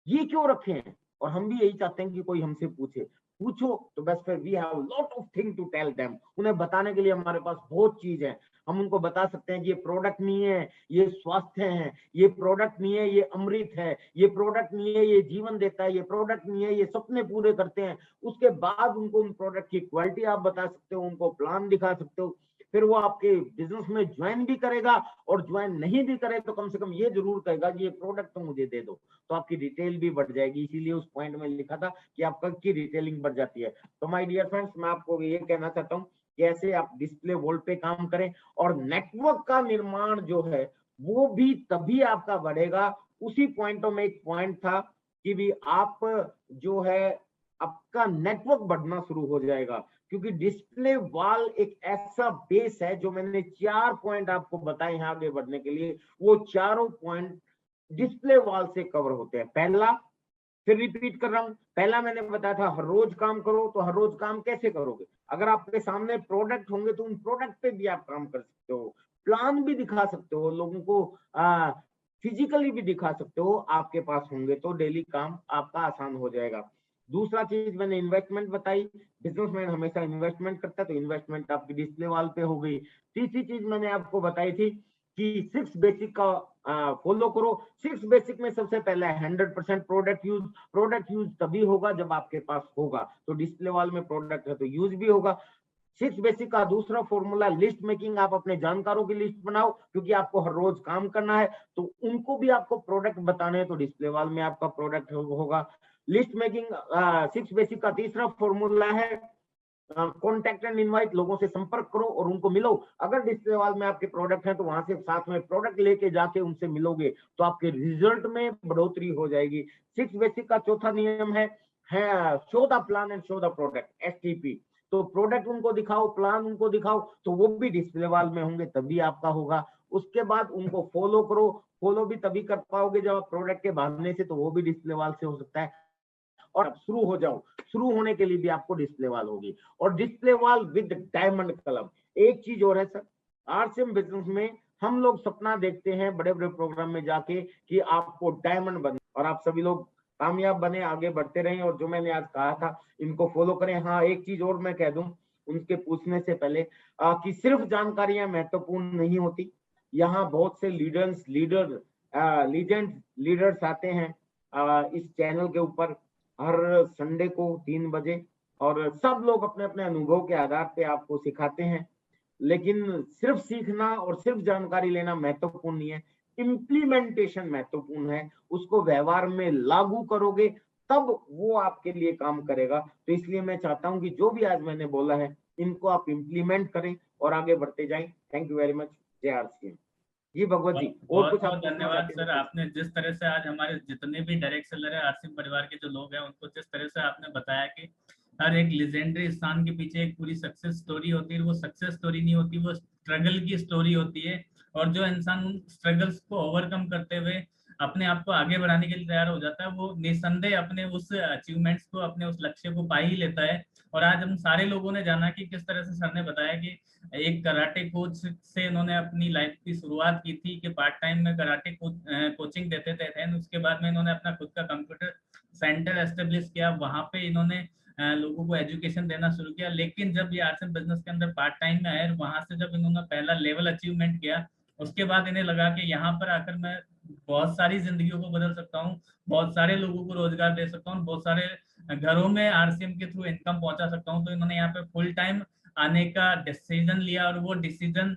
ये क्यों रखे हैं। और हम भी यही चाहते हैं कि कोई हमसे पूछे, पूछो तो बस फिर we have lot of thing to tell them. उन्हें बताने के लिए हमारे पास बहुत चीज है। हम उनको बता सकते हैं कि ये प्रोडक्ट नहीं है, ये स्वास्थ्य है, ये प्रोडक्ट नहीं है, ये अमृत है, ये प्रोडक्ट नहीं है, ये जीवन देता है, ये प्रोडक्ट नहीं है, ये सपने पूरे करते हैं। उसके बाद उनको उन प्रोडक्ट की क्वालिटी आप बता सकते हो, उनको प्लान दिखा सकते हो। फिर वो आपके बिजनेस में ज्वाइन भी करेगा, और ज्वाइन नहीं भी करे तो कम से कम ये जरूर कहेगा कि ये प्रोडक्ट तो मुझे दे दो। तो आपकी रिटेल भी बढ़ जाएगी। इसीलिए उस पॉइंट में लिखा था कि आपका की रिटेलिंग बढ़ जाती है। तो माय डियर फ्रेंड्स, मैं आपको ये कहना चाहता हूँ कि ऐसे आप डिस्प्ले वॉल पे काम करें। और नेटवर्क का निर्माण जो है वो भी तभी आपका बढ़ेगा। उसी पॉइंटों में एक पॉइंट था कि भी आप जो है आपका नेटवर्क बढ़ना शुरू हो जाएगा, क्योंकि डिस्प्ले वॉल एक ऐसा बेस है। जो मैंने 4 पॉइंट आपको बताए हैं आगे बढ़ने के लिए, वो चारों पॉइंट डिस्प्ले वॉल से कवर होते हैं। पहला, फिर रिपीट कर रहा हूं, पहला मैंने बताया था हर रोज काम करो। तो हर रोज काम कैसे करोगे, अगर आपके सामने प्रोडक्ट होंगे तो उन प्रोडक्ट पे भी आप काम कर सकते हो, प्लान भी दिखा सकते हो लोगों को, फिजिकली भी दिखा सकते हो। आपके पास होंगे तो डेली काम आपका आसान हो जाएगा। दूसरा चीज मैंने इन्वेस्टमेंट बताई, बिजनेसमैन हमेशा इन्वेस्टमेंट करता है, तो इन्वेस्टमेंट आपकी डिस्प्ले वॉल पे हो गई। तीसरी चीज मैंने आपको बताई थी कि 6 बेसिक का फॉलो करो। 6 बेसिक में सबसे पहले 100% प्रोडक्ट यूज तभी होगा जब आपके पास होगा, तो डिस्प्ले वॉल में प्रोडक्ट है तो यूज भी होगा। 6 बेसिक का दूसरा फॉर्मूला लिस्ट मेकिंग। आप अपने जानकारों की लिस्ट बनाओ, क्योंकि आपको हर रोज काम करना है, तो उनको भी आपको प्रोडक्ट बताने हैं, तो डिस्प्ले वॉल में आपका प्रोडक्ट होगा। लिस्ट मेकिंग 6 बेसिक का तीसरा फॉर्मूला है कॉन्टैक्ट एंड इनवाइट। लोगों से संपर्क करो और उनको मिलो। अगर डिस्प्ले वॉल में आपके प्रोडक्ट हैं तो वहां से साथ में प्रोडक्ट लेके जाके उनसे मिलोगे तो आपके रिजल्ट में बढ़ोतरी हो जाएगी। 6 बेसिक का चौथा नियम है show the plan and show the product, STP। तो प्रोडक्ट उनको दिखाओ, प्लान उनको दिखाओ, तो वो भी डिस्प्ले वॉल में होंगे तभी आपका होगा। उसके बाद उनको फॉलो करो। फॉलो भी तभी कर पाओगे जब आप प्रोडक्ट के बहाने से, तो वो भी डिस्प्ले वॉल से हो सकता है। और अब शुरू हो जाओ, शुरू होने के लिए भी आपको डिस्प्ले वॉल होगी, और डिस्प्ले वॉल विद डायमंड कलम। एक चीज और है सर, RCM बिजनेस में हम लोग सपना देखते हैं बड़े बड़े प्रोग्राम में जाके कि आपको डायमंड बने, और आप सभी लोग कामयाब बने, आगे बढ़ते रहें, और जो मैंने आज कहा था इनको फॉलो करें। हाँ, एक चीज और मैं कह दूं उनके पूछने से पहले कि सिर्फ जानकारियां महत्वपूर्ण नहीं होती। यहाँ बहुत से लीडर्स आते हैं इस चैनल के ऊपर हर संडे को 3 बजे, और सब लोग अपने अपने अनुभव के आधार पे आपको सिखाते हैं। लेकिन सिर्फ सीखना और सिर्फ जानकारी लेना महत्वपूर्ण नहीं है, इम्प्लीमेंटेशन महत्वपूर्ण है। उसको व्यवहार में लागू करोगे तब वो आपके लिए काम करेगा। तो इसलिए मैं चाहता हूं कि जो भी आज मैंने बोला है इनको आप इम्प्लीमेंट करें और आगे बढ़ते जाएं। Thank you very much. जय RCM। जी भगवत जी, और
बहुत
कुछ
बहुत
आप पूछना
धन्यवाद
चाहते
सर।
हैं?
आपने जिस तरह से आज हमारे जितने भी डायरेक्ट सेलर है RCM परिवार के जो लोग हैं उनको जिस तरह से आपने बताया कि हर एक लेजेंडरी स्थान के पीछे एक पूरी सक्सेस स्टोरी होती है, वो सक्सेस स्टोरी नहीं होती, वो स्ट्रगल की स्टोरी होती है। और जो इंसान उन स्ट्रगल्स को ओवरकम करते हुए अपने आप को आगे बढ़ाने के लिए तैयार हो जाता है, वो निसंदेह अपने उस अचीवमेंट्स को, अपने उस लक्ष्य को पा ही लेता है। और आज हम सारे लोगों ने जाना कि किस तरह से सर ने बताया कि एक कराटे कोच से इन्होंने अपनी लाइफ की शुरुआत की थी कि पार्ट टाइम में कराटे कोचिंग देते थे। एंड उसके बाद में इन्होंने अपना खुद का कंप्यूटर सेंटर एस्टेब्लिश किया, वहां पे इन्होंने लोगों को एजुकेशन देना शुरू किया। लेकिन जब ये RCM बिजनेस के अंदर पार्ट टाइम में आए, वहां से जब इन्होंने पहला लेवल अचीवमेंट किया, उसके बाद इन्हें लगा कि यहाँ पर आकर मैं बहुत सारी जिंदगियों को बदल सकता हूँ, बहुत सारे लोगों को रोजगार दे सकता हूँ, बहुत सारे घरों में RCM के थ्रू इनकम पहुंचा सकता हूँ। तो इन्होंने यहाँ पे फुल टाइम आने का डिसीजन लिया, और वो डिसीजन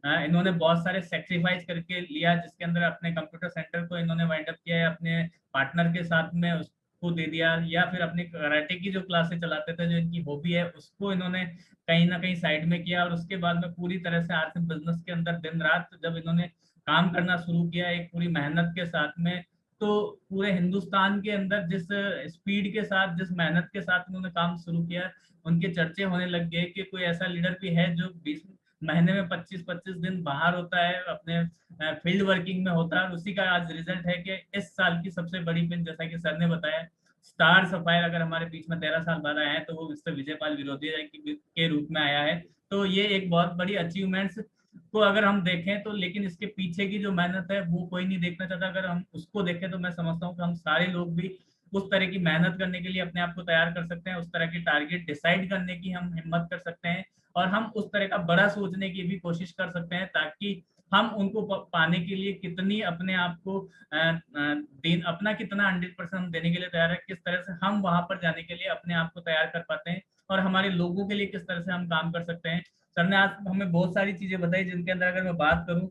इन्होंने बहुत सारे सेक्रीफाइस करके लिया, जिसके अंदर अपने कंप्यूटर सेंटर को इन्होंने वाइंड अप किया है, अपने पार्टनर के साथ में उसको दे दिया, या फिर अपने कराटे की जो क्लासेस चलाते थे जो इनकी हॉबी है उसको इन्होंने कहीं ना कहीं साइड में किया। और उसके बाद में पूरी तरह से RCM बिजनेस के अंदर दिन रात जब इन्होंने काम करना शुरू किया एक पूरी मेहनत के साथ में, तो पूरे हिंदुस्तान के अंदर जिस स्पीड के साथ, जिस मेहनत के साथ उन्होंने काम शुरू किया, उनके चर्चे होने लग गए कि कोई ऐसा लीडर भी है जो 20 महीने में 25-25 दिन बाहर होता है, अपने फील्ड वर्किंग में होता है। और उसी का आज रिजल्ट है कि इस साल की सबसे बड़ी फिल्म, जैसा कि सर ने बताया, स्टार सफायर अगर हमारे बीच में 13 साल बाद आया है तो वो मिस्टर विजयपाल विरोधिया के रूप में आया है। तो ये एक बहुत बड़ी अचीवमेंट्स को अगर हम देखें तो, लेकिन इसके पीछे की जो मेहनत है वो कोई नहीं देखना चाहता। अगर हम उसको देखें तो मैं समझता हूँ कि हम सारे लोग भी उस तरह की मेहनत करने के लिए अपने आप को तैयार कर सकते हैं, उस तरह की टारगेट डिसाइड करने की हम हिम्मत कर सकते हैं, और हम उस तरह का बड़ा सोचने की भी कोशिश कर सकते हैं, ताकि हम उनको पाने के लिए कितनी अपने आप को अपना कितना 100% हम देने के लिए तैयार है, किस तरह से हम वहां पर जाने के लिए अपने आप को तैयार कर पाते हैं, और हमारे लोगों के लिए किस तरह से हम काम कर सकते हैं। सर ने आज हमें बहुत सारी चीजें बताई, जिनके अंदर अगर मैं बात करूं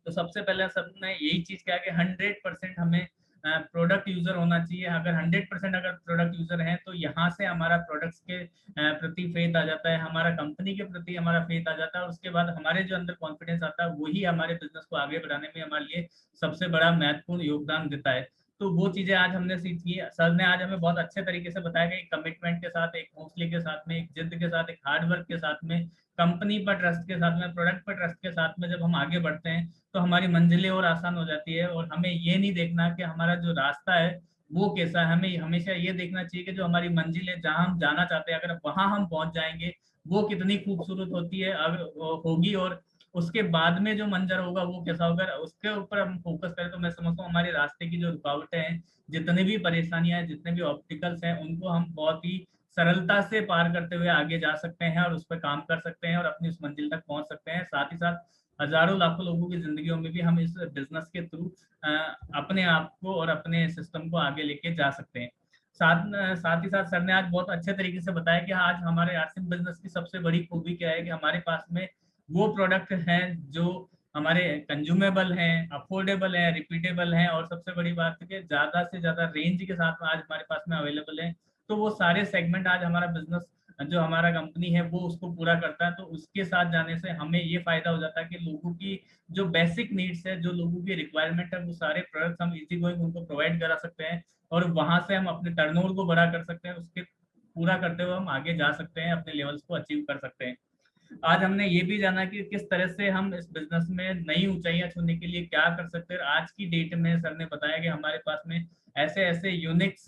तो सबसे पहले सबने यही चीज कहा कि 100% हमें प्रोडक्ट यूजर होना चाहिए। अगर 100% अगर प्रोडक्ट यूजर हैं तो यहाँ से हमारा प्रोडक्ट्स के प्रति फेथ आ जाता है, हमारा कंपनी के प्रति हमारा फेथ आ जाता है, और उसके बाद हमारे जो अंदर कॉन्फिडेंस आता है वही हमारे बिजनेस को आगे बढ़ाने में हमारे लिए सबसे बड़ा महत्वपूर्ण योगदान देता है। तो वो चीजें आज हमने सीखी है। सर ने आज हमें बहुत अच्छे तरीके से बताया कि एक कमिटमेंट के साथ, एक हौसले के साथ में, एक जिद के साथ, एक हार्डवर्क के साथ में, कंपनी पर ट्रस्ट के साथ में, प्रोडक्ट पर ट्रस्ट के साथ में जब हम आगे बढ़ते हैं तो हमारी मंजिलें और आसान हो जाती है। और हमें ये नहीं देखना कि हमारा जो रास्ता है वो कैसा है, हमें हमेशा ये देखना चाहिए कि जो हमारी मंजिल है, जहां हम जाना चाहते हैं, अगर वहां हम पहुंच जाएंगे वो कितनी खूबसूरत होती है अगर होगी, और उसके बाद में जो मंजर होगा वो कैसा होगा, उसके ऊपर हम फोकस करें तो मैं समझता हूँ हमारे रास्ते की जो रुकावटें हैं, जितनी भी परेशानियां हैं, जितने भी ऑब्स्टिकल्स हैं, उनको हम बहुत ही सरलता से पार करते हुए आगे जा सकते हैं, और उस पर काम कर सकते हैं, और अपनी उस मंजिल तक पहुंच सकते हैं। साथ ही साथ हजारों लाखों लोगों की जिंदगियों में भी हम इस बिजनेस के थ्रू अपने आप को और अपने सिस्टम को आगे लेके जा सकते हैं। साथ ही साथ सर ने आज बहुत अच्छे तरीके से बताया कि आज हमारे आरसिम बिजनेस की सबसे बड़ी खूबी क्या है कि हमारे पास में वो प्रोडक्ट हैं जो हमारे कंज्यूमेबल हैं, अफोर्डेबल हैं, रिपीटेबल हैं, और सबसे बड़ी बात है कि ज्यादा से ज्यादा रेंज के साथ में आज हमारे पास में अवेलेबल है। तो वो सारे सेगमेंट आज हमारा बिजनेस जो हमारा कंपनी है वो उसको पूरा करता है। तो उसके साथ जाने से हमें ये फायदा हो जाता है कि लोगों की जो बेसिक नीड्स है, जो लोगों की रिक्वायरमेंट है, वो सारे प्रोडक्ट्स हम इजी गोइंग उनको प्रोवाइड करा सकते हैं, और वहां से हम अपने टर्नओवर को बड़ा कर सकते हैं। उसके पूरा करते हुए हम आगे जा सकते हैं, अपने लेवल्स को अचीव कर सकते हैं। आज हमने ये भी जाना कि किस तरह से हम इस बिजनेस में नई ऊंचाइयां छूने के लिए क्या कर सकते हैं। आज की डेट में सर ने बताया कि हमारे पास में ऐसे ऐसे यूनिक्स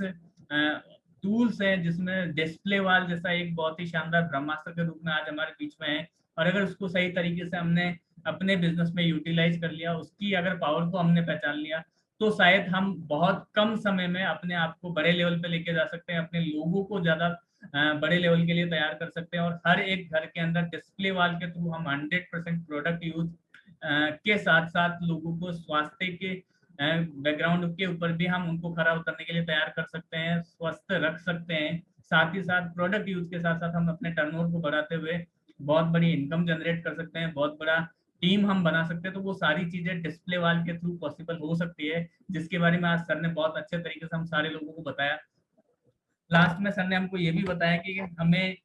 टूल्स हैं जिसमें डिस्प्ले वाल जैसा एक बहुत ही शानदार ब्रह्मास्त्र के रूप में आज हमारे बीच में है। और अगर उसको सही तरीके से हमने अपने बिजनेस में यूटिलाइज कर लिया, उसकी अगर पावर को हमने पहचान लिया, तो शायद हम बहुत कम समय में अपने आप को बड़े लेवल पे लेके जा सकते हैं, अपने लोगों को ज्यादा बड़े लेवल के लिए तैयार कर सकते हैं। और हर एक घर के अंदर डिस्प्ले वाल के थ्रू हम 100% प्रोडक्ट यूज के साथ साथ लोगों को स्वास्थ्य के बैकग्राउंड के ऊपर भी हम उनको खरा उतरने के लिए तैयार कर सकते हैं, स्वस्थ रख सकते हैं। साथ ही साथ प्रोडक्ट यूज के साथ साथ हम अपने टर्नओवर को बढ़ाते हुए बहुत बड़ी इनकम जनरेट कर सकते हैं, बहुत बड़ा टीम हम बना सकते हैं। तो वो सारी चीजें डिस्प्ले वाल के थ्रू पॉसिबल हो सकती है, जिसके बारे में आज सर ने बहुत अच्छे तरीके से हम सारे लोगों को बताया। लास्ट में सर ने हमको ये भी बताया कि हमें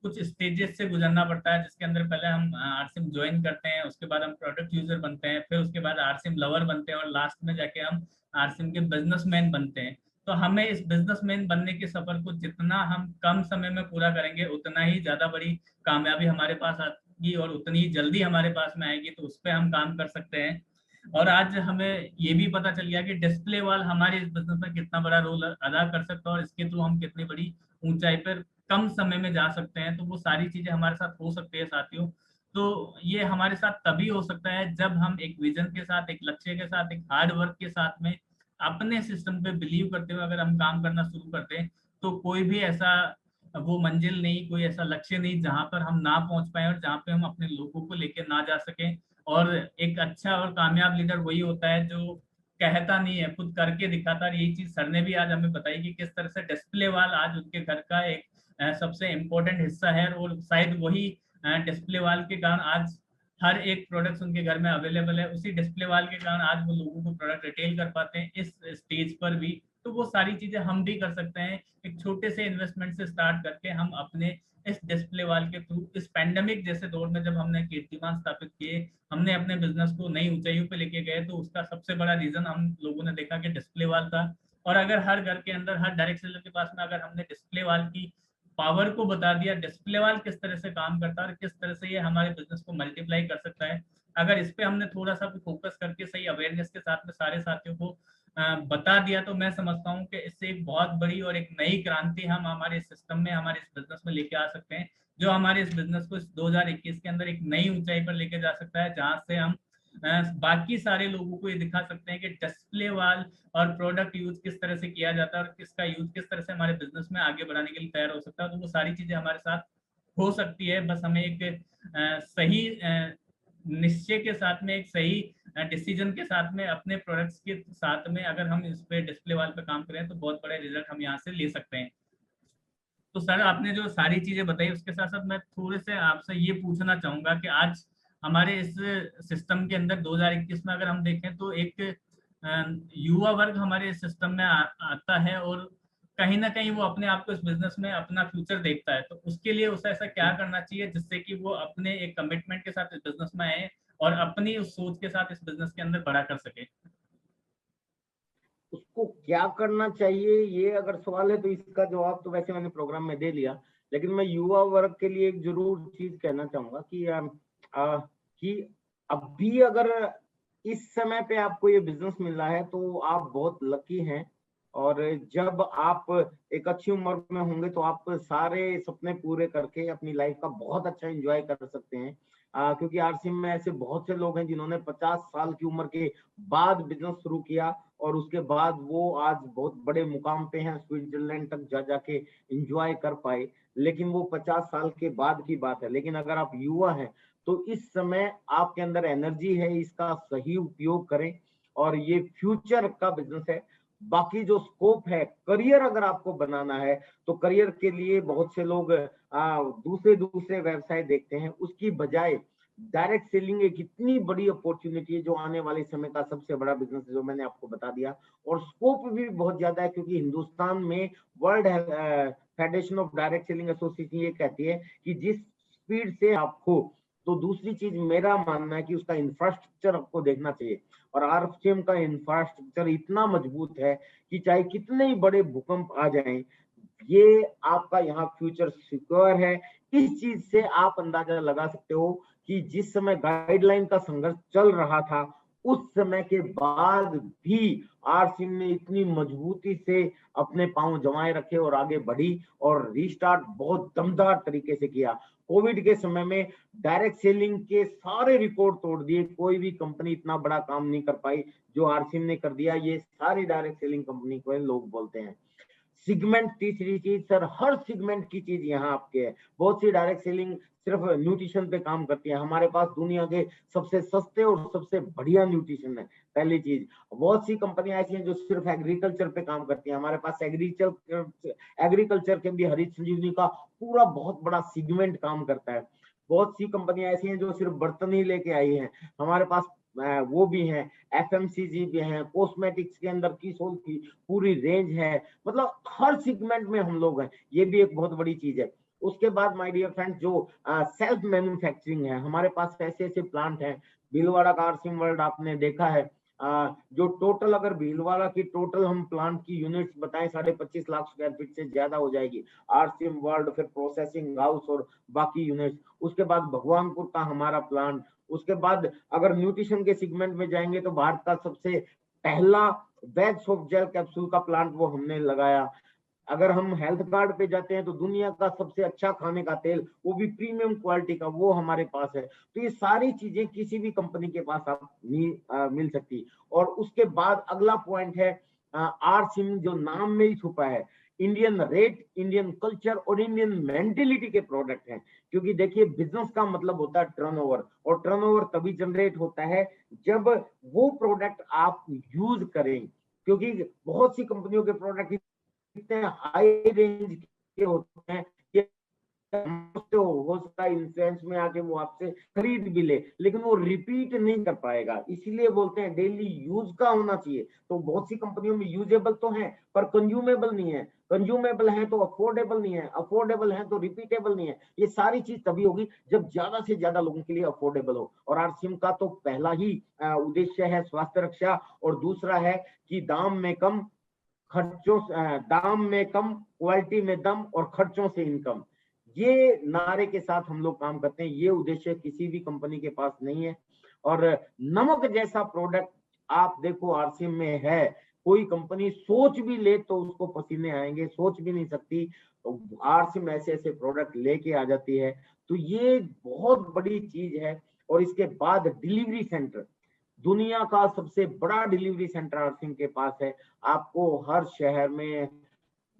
कुछ स्टेजेस से गुजरना पड़ता है, जिसके अंदर पहले हम आरसिम ज्वाइन करते हैं, उसके बाद हम प्रोडक्ट यूजर बनते हैं, फिर उसके बाद आरसिम लवर बनते हैं, और लास्ट में जाके हम आरसिम के बिजनेसमैन बनते हैं। तो हमें इस बिजनेसमैन बनने के सफर को जितना हम कम समय में पूरा करेंगे, उतना ही ज्यादा बड़ी कामयाबी हमारे पास आएगी और उतनी ही जल्दी हमारे पास में आएगी। तो उस पर हम काम कर सकते हैं। और आज हमें ये भी पता चल गया कि डिस्प्ले वाल हमारे इस बिजनेस में कितना बड़ा रोल अदा कर सकता है, और इसके थ्रू हम कितनी बड़ी ऊंचाई पर कम समय में जा सकते हैं। तो वो सारी चीजें हमारे साथ हो सकती है साथियों। तो ये हमारे साथ तभी हो सकता है जब हम एक विजन के साथ, एक लक्ष्य के साथ, एक हार्ड वर्क के साथ में अपने सिस्टम पे बिलीव करते हुए अगर हम काम करना शुरू करते हैं, तो कोई भी ऐसा वो मंजिल नहीं, कोई ऐसा लक्ष्य नहीं जहां पर हम ना पहुंच पाए और जहां पे हम अपने लोगों को लेकर ना जा सकें। और एक अच्छा और कामयाब लीडर वही होता है जो कहता नहीं है, खुद करके दिखाता। और यही चीज सर ने भी आज हमें बताई कि किस तरह से डिस्प्ले वाल आज उनके घर का एक सबसे इम्पोर्टेंट हिस्सा है, और शायद वही डिस्प्ले वाल के कारण आज हर एक प्रोडक्ट उनके घर में अवेलेबल है। उसी डिस्प्ले वाल के कारण आज वो लोगों को प्रोडक्ट रिटेल कर पाते हैं इस स्टेज पर भी। तो वो सारी चीजें हम भी कर सकते हैं। एक छोटे से इन्वेस्टमेंट से स्टार्ट करके हम अपने इस डिस्प्ले वाल के थ्रू इस पैंडेमिक जैसे दौर में जब हमने कीर्तिमान स्थापित किए, हमने अपने बिजनेस को नई ऊंचाइयों पे लेके गए, तो उसका सबसे बड़ा रीजन हम लोगों ने देखा कि डिस्प्ले वाल था। और अगर हर घर के अंदर, हर डायरेक्ट सेलर के पास में अगर हमने डिस्प्ले वाल की पावर को बता दिया, डिस्प्ले वाल किस तरह से काम करता है और किस तरह से ये हमारे बिजनेस को मल्टीप्लाई कर सकता है, अगर इस पे हमने थोड़ा सा भी फोकस करके सही अवेयरनेस के साथ में सारे साथियों को बता दिया, तो मैं समझता हूँ कि इससे एक बहुत बड़ी और एक नई क्रांति हम हमारे सिस्टम में, हमारे इस बिजनेस में लेके आ सकते हैं, जो हमारे इस बिजनेस को इस 2021 के अंदर एक नई ऊंचाई पर लेके जा सकता है, जहां से हम बाकी सारे लोगों को ये दिखा सकते हैं कि डिस्प्ले वाल और प्रोडक्ट यूज किस तरह से किया जाता है और किसका यूज किस तरह से हमारे बिजनेस में आगे बढ़ाने के लिए तैयार हो सकता है। तो वो सारी चीजें हमारे साथ हो सकती है, बस हमें एक सही निश्चय के साथ में, एक सही डिसीजन के साथ में, अपने प्रोडक्ट्स के साथ में अगर हम इस पे डिस्प्ले वाल पे काम करें तो बहुत बड़े रिजल्ट हम यहाँ से ले सकते हैं। तो सर आपने जो सारी चीजें बताई उसके साथ साथ मैं थोड़े से आपसे ये पूछना चाहूंगा कि आज हमारे इस सिस्टम के अंदर 2021 में अगर हम देखें तो एक युवा वर्ग हमारे सिस्टम में आता है, और कहीं ना कहीं वो अपने आप को इस बिजनेस में अपना फ्यूचर देखता है। तो उसके लिए उसे ऐसा क्या करना चाहिए जिससे कि वो अपने एक कमिटमेंट के साथ इस बिजनेस में आए और अपनी उस सोच के साथ इस बिजनेस के अंदर बड़ा कर सके?
उसको क्या करना चाहिए, ये अगर सवाल है तो इसका जवाब तो वैसे मैंने प्रोग्राम में दे लिया। लेकिन मैं युवा वर्ग के लिए एक जरूर चीज कहना चाहूंगा कि अभी अगर इस समय पे आपको ये बिजनेस मिल रहा है तो आप बहुत लकी हैं। और जब आप एक अच्छी उम्र में होंगे तो आप सारे सपने पूरे करके अपनी लाइफ का बहुत अच्छा एंजॉय कर सकते हैं। क्योंकि आरसीएम में ऐसे बहुत से लोग हैं जिन्होंने 50 साल की उम्र के बाद बिजनेस शुरू किया और उसके बाद वो आज बहुत बड़े मुकाम पे हैं, स्विट्जरलैंड तक जा जाके एंजॉय कर पाए। लेकिन वो 50 साल के बाद की बात है। लेकिन अगर आप युवा हैं तो इस समय आपके अंदर एनर्जी है, इसका सही उपयोग करें और ये फ्यूचर का बिजनेस है। बाकी जो स्कोप है, करियर अगर आपको बनाना है तो करियर के लिए बहुत से लोग दूसरे दूसरे व्यवसाय देखते हैं, उसकी बजाय डायरेक्ट सेलिंग एक इतनी बड़ी अपॉर्चुनिटी है जो आने वाले समय का सबसे बड़ा बिजनेस है, जो मैंने आपको बता दिया। और स्कोप भी बहुत ज्यादा है, क्योंकि हिंदुस्तान में world federation of direct selling association ये कहती है कि जिस स्पीड से आप हो, तो दूसरी चीज मेरा मानना है कि उसका इंफ्रास्ट्रक्चर आपको देखना चाहिए। और आरसीएम का इंफ्रास्ट्रक्चर इतना मजबूत है कि चाहे कितने ही बड़े भूकंप आ जाएं, ये आपका यहाँ फ्यूचर सिक्योर है। इस चीज से आप अंदाजा लगा सकते हो कि जिस समय गाइडलाइन का संघर्ष चल रहा था, उस समय के बाद भी आरसीएम ने इतनी मजबूती से अपने पांव जमाए रखे और आगे बढ़ी और रीस्टार्ट बहुत दमदार तरीके से किया। कोविड के समय में डायरेक्ट सेलिंग के सारे रिकॉर्ड तोड़ दिए, कोई भी कंपनी इतना बड़ा काम नहीं कर पाई जो आरसीएम ने कर दिया। ये सारी डायरेक्ट सेलिंग कंपनी को लोग बोलते हैं। सिगमेंट, तीसरी चीज सर, हर सिगमेंट की चीज यहाँ आपके है। बहुत सी डायरेक्ट सेलिंग सिर्फ न्यूट्रिशन पे काम करती है, हमारे पास दुनिया के सबसे सस्ते और सबसे बढ़िया न्यूट्रिशन है, पहली चीज। बहुत सी कंपनियां ऐसी हैं जो सिर्फ एग्रीकल्चर पे काम करती हैं, हमारे पास एग्रीकल्चर के भी हरित संजीवनी का पूरा बहुत बड़ा सिगमेंट काम करता है। बहुत सी कंपनियां ऐसी हैं जो सिर्फ बर्तन ही लेके आई हैं, हमारे पास वो भी हैं, एफएमसीजी भी हैं, कॉस्मेटिक्स के अंदर किसोल की पूरी रेंज है। मतलब हर सेगमेंट में हम लोग हैं, ये भी एक बहुत बड़ी चीज है। उसके बाद माय डियर फ्रेंड, जो सेल्फ मैन्युफैक्चरिंग है, हमारे पास ऐसे ऐसे प्लांट हैं। भीलवाड़ा का आरसीएम वर्ल्ड आपने देखा है, जो टोटल अगर भीलवाड़ा की टोटल हम प्लांट की यूनिट्स बताएं 25.5 लाख स्क्वायर फीट से ज्यादा हो जाएगी। आरसीएम वर्ल्ड, फिर प्रोसेसिंग हाउस और बाकी यूनिट्स। उसके बाद भगवानपुर का हमारा प्लांट। उसके बाद अगर न्यूट्रिशन के सेगमेंट में जाएंगे तो भारत का सबसे पहला वेज सॉफ्ट जेल कैप्सूल का प्लांट वो हमने लगाया। अगर हम हेल्थ कार्ड पे जाते हैं तो दुनिया का सबसे अच्छा खाने का तेल, वो भी प्रीमियम क्वालिटी का, वो हमारे पास है। तो ये सारी चीजें किसी भी कंपनी के पास आप नहीं मिल सकती। और उसके बाद अगला पॉइंट है, आरसीएम जो नाम में ही छुपा है, इंडियन रेट, इंडियन कल्चर और इंडियन मेंटेलिटी के प्रोडक्ट हैं। क्योंकि देखिए, बिजनेस का मतलब होता है टर्नओवर, और टर्नओवर तभी जनरेट होता है जब वो प्रोडक्ट आप यूज करें। क्योंकि बहुत सी कंपनियों के प्रोडक्ट इतने हाई रेंज के होते हैं कि हो सकता है इंफ्लुएंस में आके वो आपसे खरीद भी ले, लेकिन वो रिपीट नहीं कर पाएगा। इसीलिए बोलते हैं डेली यूज का होना चाहिए। तो बहुत सी कंपनियों में यूजेबल तो है पर कंज्यूमेबल नहीं है, कंज्यूमेबल है तो अफोर्डेबल नहीं है, अफोर्डेबल है तो रिपीटेबल नहीं है। ये सारी चीज तभी होगी जब ज्यादा से ज्यादा लोगों के लिए अफोर्डेबल हो। और आरसीएम का तो पहला ही उद्देश्य है स्वास्थ्य रक्षा, और दूसरा है कि दाम में कम, दाम में कम, क्वालिटी में दम और खर्चों से इनकम। ये नारे के साथ हम लोग काम करते हैं। ये उद्देश्य किसी भी कंपनी के पास नहीं है। और नमक जैसा प्रोडक्ट आप देखो आरसीएम में है, कोई कंपनी सोच भी ले तो उसको पसीने आएंगे, सोच भी नहीं सकती। तो आरसीएम ऐसे ऐसे प्रोडक्ट लेके आ जाती है, तो ये बहुत बड़ी चीज है। और इसके बाद डिलीवरी सेंटर, दुनिया का सबसे बड़ा डिलीवरी सेंटर आरसीएम के पास है। आपको हर शहर में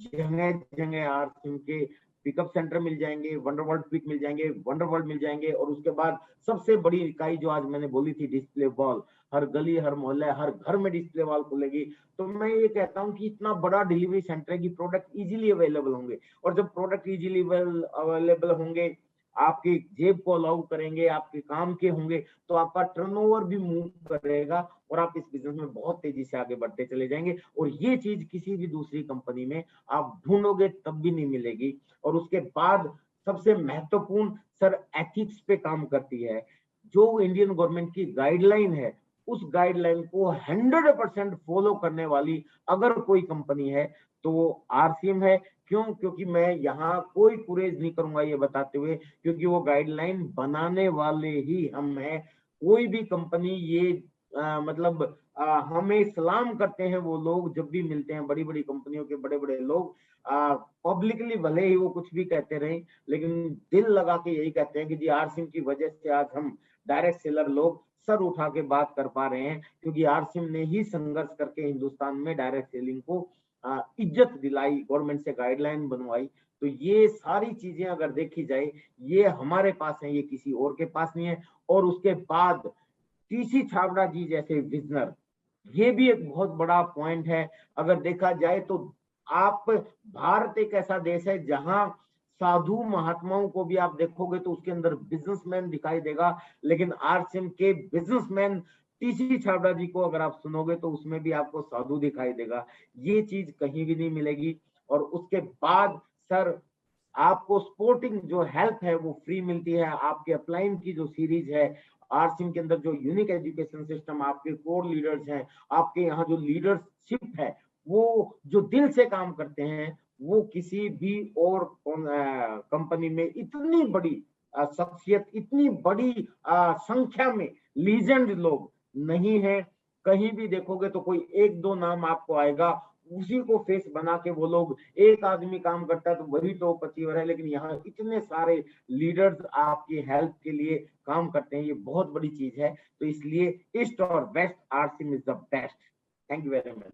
जगह जगह आरसीएम के पिकअप सेंटर मिल जाएंगे, वंडरवर्ल्ड पिक मिल जाएंगे, वंडरवर्ल्ड मिल जाएंगे। और उसके बाद सबसे बड़ी इकाई जो आज मैंने बोली थी, डिस्प्ले वॉल, हर गली, हर मोहल्ले, हर घर में डिस्प्ले वॉल खुलेगी। तो मैं ये कहता हूँ कि इतना बड़ा डिलीवरी सेंटर है कि प्रोडक्ट इजीली अवेलेबल होंगे। और जब प्रोडक्ट इजीली अवेलेबल होंगे, आपकी जेब को अलाउ करेंगे, आपके काम के होंगे, तो आपका टर्नओवर भी मूव करेगा और आप इस बिजनेस में बहुत तेजी से आगे बढ़ते चले जाएंगे। और ये चीज किसी भी दूसरी कंपनी में आप ढूंढोगे तब भी नहीं मिलेगी। और उसके बाद सबसे महत्वपूर्ण सर, एथिक्स पे काम करती है। जो इंडियन गवर्नमेंट की गाइडलाइन है, उस गाइडलाइन को 100% फॉलो करने वाली अगर कोई कंपनी है तो वो आरसीएम है। क्यों? क्योंकि मैं यहाँ कोई कुरेज नहीं करूंगा ये बताते हुए, क्योंकि वो गाइडलाइन बनाने वाले ही हम हैं। कोई भी कंपनी ये मतलब हमें सलाम करते हैं वो लोग जब भी मिलते हैं, बड़ी बड़ी कंपनियों के बड़े बड़े लोग पब्लिकली भले ही वो कुछ भी कहते रहे, लेकिन दिल लगा के यही कहते हैं कि जी आरसीएम की वजह से आज हम डायरेक्ट सेलर लोग सर उठा के बात कर पा रहे हैं, क्योंकि आरसीएम ने ही संघर्ष करके हिंदुस्तान में डायरेक्ट सेलिंग को इज्जत दिलाई, गवर्नमेंट से गाइडलाइन बनवाई। तो ये सारी चीजें अगर देखी जाए, ये हमारे पास है, ये किसी और के पास नहीं है। और उसके बाद टीसी छाबड़ा जी जैसे विजनर, ये भी एक बहुत बड़ा पॉइंट है। अगर देखा जाए तो आप, भारत एक ऐसा देश है जहां साधु महात्माओं को भी आप देखोगे तो उसके अंदर बिजनेसमैन दिखाई देगा, लेकिन आरसीएम के बिजनेसमैन टीसी छाबड़ा जी को अगर आप सुनोगे तो उसमें भी आपको साधु दिखाई देगा। ये चीज कहीं भी नहीं मिलेगी। और उसके बाद सर, आपको स्पोर्टिंग जो हेल्प है वो फ्री मिलती है। आपके अपलाइन की जो सीरीज है आरसीएम के अंदर, जो यूनिक एजुकेशन सिस्टम, आपके कोर लीडर्स हैं, आपके यहाँ जो लीडरशिप है, वो जो दिल से काम करते हैं, वो किसी भी और कंपनी में इतनी बड़ी शख्सियत, इतनी बड़ी संख्या में लीजेंड लोग नहीं है। कहीं भी देखोगे तो कोई एक दो नाम आपको आएगा, उसी को फेस बना के वो लोग, एक आदमी काम करता है तो वही टॉप अचीवर है, लेकिन यहाँ इतने सारे लीडर्स आपकी हेल्प के लिए काम करते हैं, ये बहुत बड़ी चीज है। तो इसलिए ईस्ट और west, RCM is the best. Thank you very much.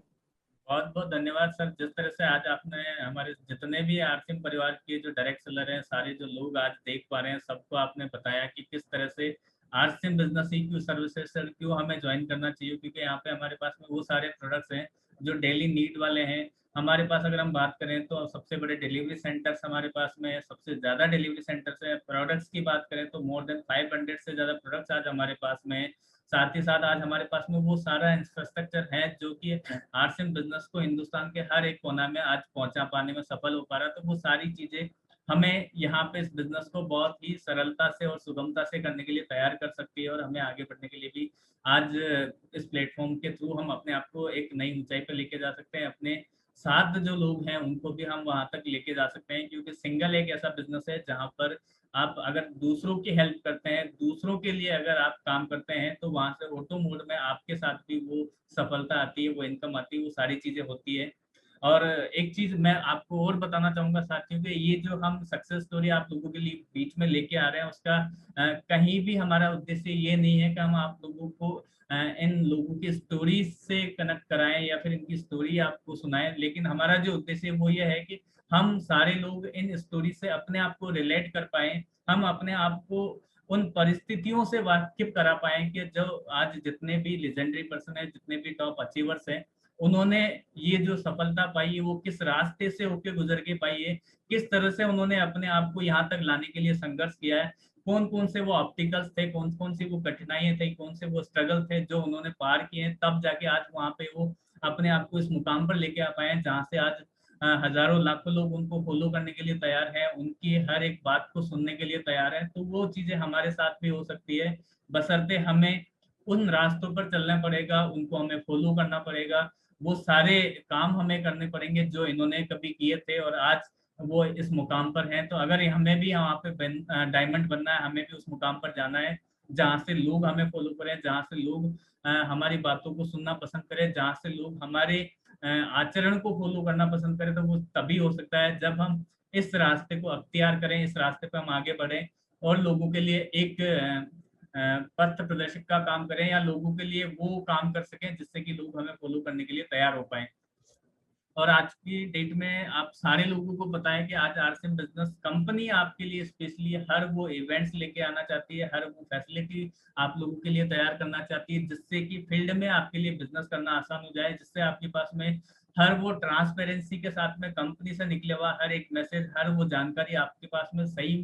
बहुत बहुत धन्यवाद सर। जिस तरह से आज आपने हमारे जितने भी आरसीएम परिवार के जो डायरेक्ट सेलर हैं, सारे जो लोग आज देख पा रहे हैं, सबको आपने बताया कि किस तरह से RCM business EQ services sir क्यों हमें ज्वाइन करना चाहिए, क्योंकि यहाँ पे हमारे पास में वो सारे प्रोडक्ट्स हैं जो डेली नीड वाले हैं। हमारे पास अगर हम बात करें तो सबसे बड़े डिलीवरी सेंटर्स हमारे पास में है, सबसे ज्यादा डिलीवरी सेंटर्स है। प्रोडक्ट्स की बात करें तो मोर देन 500 से ज्यादा प्रोडक्ट्स आज हमारे पास में है। साथ ही साथ आज हमारे पास में वो सारा इंफ्रास्ट्रक्चर है जो कि आरसीएम बिजनेस को हिंदुस्तान के हर एक कोना में आज पहुंचा पाने में सफल हो पा रहा है। तो वो सारी चीजें हमें यहाँ पे इस बिजनेस को बहुत ही सरलता से और सुगमता से करने के लिए तैयार कर सकती है, और हमें आगे बढ़ने के लिए भी आज इस प्लेटफॉर्म के थ्रू हम अपने आप को एक नई ऊंचाई पर लेके जा सकते हैं। अपने साथ जो लोग हैं उनको भी हम वहां तक लेके जा सकते हैं, क्योंकि सिंगल एक ऐसा बिजनेस है जहां पर आप अगर दूसरों की हेल्प करते हैं, दूसरों के लिए अगर आप काम करते हैं, तो वहां से ऑटो मोड में आपके साथ भी वो सफलता आती है, वो इनकम आती है, वो सारी चीजें होती है। और एक चीज मैं आपको और बताना चाहूंगा साथियों कि ये जो हम सक्सेस स्टोरी आप लोगों के लिए बीच में लेके आ रहे हैं, उसका कहीं भी हमारा उद्देश्य ये नहीं है कि हम आप लोगों को इन लोगों की स्टोरी से कनेक्ट कराएं या फिर इनकी स्टोरी आपको सुनाएं, लेकिन हमारा जो उद्देश्य है वो ये है कि हम सारे लोग इन स्टोरी से अपने आप को रिलेट कर पाए, हम अपने आप को उन परिस्थितियों से वाकिफ करा पाए कि जो आज जितने भी लेजेंडरी पर्सन है, जितने भी टॉप अचीवर्स हैं, उन्होंने ये जो सफलता पाई है वो किस रास्ते से होके गुजर के पाई है, किस तरह से उन्होंने अपने आप को यहाँ तक लाने के लिए संघर्ष किया है, कौन कौन से वो ऑब्स्टिकल्स थे, कौन कौन सी वो कठिनाइयां थे, कौन से वो स्ट्रगल थे जो उन्होंने पार किए हैं, तब जाके आज वहां पे वो अपने आप को इस मुकाम पर लेके आ पाए हैं जहाँ से आज हजारों लाखों लोग उनको फॉलो करने के लिए तैयार है, उनकी हर एक बात को सुनने के लिए तैयार है। तो वो चीजें हमारे साथ भी हो सकती है, बशर्ते हमें उन रास्तों पर चलना पड़ेगा, उनको हमें फॉलो करना पड़ेगा, वो सारे काम हमें करने पड़ेंगे जो इन्होंने कभी किए थे और आज वो इस मुकाम पर हैं। तो अगर हमें भी वहाँ पे डायमंड बनना है, हमें भी उस मुकाम पर जाना है जहाँ से लोग हमें फॉलो करें, जहाँ से लोग हमारी बातों को सुनना पसंद करें, जहाँ से लोग हमारे आचरण को फॉलो करना पसंद करें, तो वो तभी हो सकता है जब हम इस रास्ते को अख्तियार करें, इस रास्ते पर हम आगे बढ़ें और लोगों के लिए एक पथ प्रदर्शक का काम करें, या लोगों के लिए वो काम कर सकें जिससे कि लोग हमें फॉलो करने के लिए तैयार हो पाए। और आज की डेट में आप सारे लोगों को पता है कि आज आरसीएम बिजनेस कंपनी आपके लिए स्पेशली हर वो इवेंट्स लेके आना चाहती है, हर वो फैसिलिटी आप लोगों के लिए तैयार करना चाहती है, जिससे कि फील्ड में आपके लिए बिजनेस करना आसान हो जाए, जिससे आपके पास में हर वो ट्रांसपेरेंसी के साथ में कंपनी से निकले हुआ हर एक मैसेज, हर वो जानकारी आपके पास में सही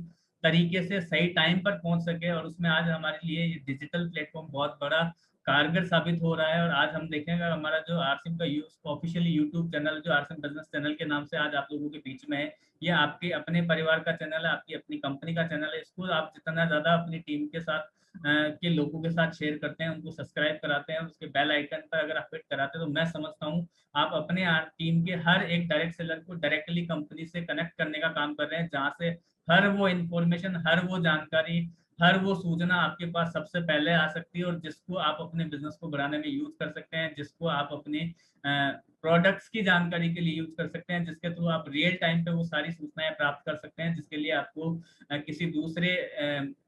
तरीके से सही टाइम पर पहुंच सके। और उसमें आज हमारे लिए ये डिजिटल प्लेटफॉर्म बहुत बड़ा कारगर साबित हो रहा है। और आज हम देखेंगे हमारा जो आरसीएम का ऑफिशियली यूट्यूब चैनल जो आरसीएम बिजनेस चैनल के नाम से आज आप लोगों के बीच में है, ये आपके अपने परिवार का चैनल है, आपकी अपनी कंपनी का चैनल है। इसको आप जितना ज्यादा अपनी टीम के साथ के लोगों के साथ शेयर करते हैं, उनको सब्सक्राइब कराते हैं, उसके बेल आइकन पर अगर आप हिट कराते हैं, तो मैं समझता हूँ आप अपने टीम के हर एक डायरेक्ट सेलर को डायरेक्टली कंपनी से कनेक्ट करने का काम कर रहे हैं, जहाँ से हर वो इंफॉर्मेशन, हर वो जानकारी, हर वो सूचना आपके पास सबसे पहले आ सकती है, और जिसको आप अपने बिजनेस को बढ़ाने में यूज कर सकते हैं, जिसको आप अपने प्रोडक्ट्स की जानकारी के लिए यूज कर सकते हैं, जिसके थ्रू आप रियल टाइम पे वो सारी सूचनाएं प्राप्त कर सकते हैं, जिसके लिए आपको किसी दूसरे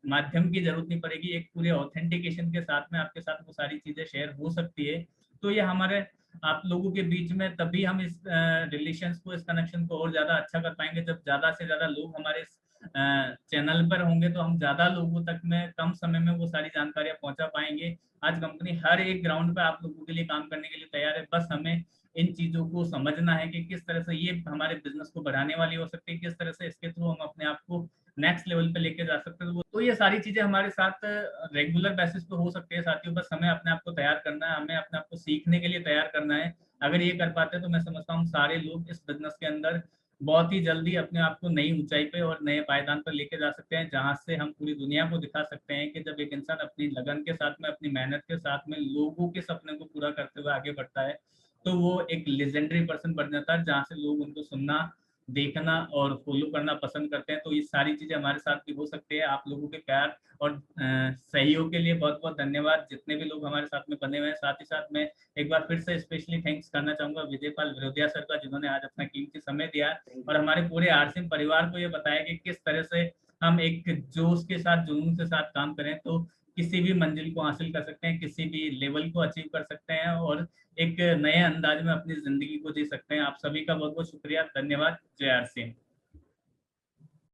माध्यम की जरूरत नहीं पड़ेगी। एक पूरे ऑथेंटिकेशन के साथ में आपके साथ वो सारी चीजें शेयर हो सकती है। तो ये हमारे आप लोगों के बीच में, तभी हम इस रिलेशंस को, इस कनेक्शन को और ज्यादा अच्छा कर पाएंगे। जब ज्यादा से ज्यादा लोग हमारे चैनल पर होंगे तो हम ज्यादा लोगों तक में कम समय में वो सारी जानकारियां पहुंचा पाएंगे। आज कंपनी हर एक ग्राउंड पे आप लोगों के लिए काम करने के लिए तैयार है, बस हमें इन चीजों को समझना है कि किस तरह से ये हमारे बिजनेस को बढ़ाने वाली हो सकती है, किस तरह से इसके थ्रू हम अपने आप को नेक्स्ट लेवल पे लेके जा सकते हैं। तो ये सारी चीजें हमारे साथ रेगुलर बेसिस पे हो सकती है साथियों, बस हमें अपने आप को तैयार करना है, हमें अपने आप को सीखने के लिए तैयार करना है। अगर ये कर पाते हैं तो मैं समझता हूँ सारे लोग इस बिजनेस के अंदर बहुत ही जल्दी अपने आप को नई ऊंचाई पे और नए पायदान पर लेके जा सकते हैं, जहां से हम पूरी दुनिया को दिखा सकते हैं कि जब एक इंसान अपनी लगन के साथ में, अपनी मेहनत के साथ में लोगों के सपने को पूरा करते हुए आगे बढ़ता है, तो वो एक लेजेंडरी पर्सन बन जाता है, जहाँ से लोग उनको सुनना, देखना और फॉलो करना पसंद करते हैं। तो ये सारी चीजें हमारे साथ भी हो सकती है। आप लोगों के प्यार और सहयोग के लिए बहुत बहुत धन्यवाद, जितने भी लोग हमारे साथ में बने हुए हैं। साथ ही साथ में एक बार फिर से स्पेशली थैंक्स करना चाहूंगा विजयपाल विरोधिया सर का, जिन्होंने आज अपना कीमती समय दिया और हमारे पूरे आरसीएम परिवार को ये बताया कि किस तरह से हम एक जोश के साथ, जुनून के साथ काम करें तो किसी भी मंजिल को हासिल कर सकते हैं, किसी भी लेवल को अचीव कर सकते हैं और एक नए अंदाज में अपनी जिंदगी को जी सकते हैं। आप सभी का बहुत बहुत शुक्रिया, धन्यवाद। जय आर सिंह।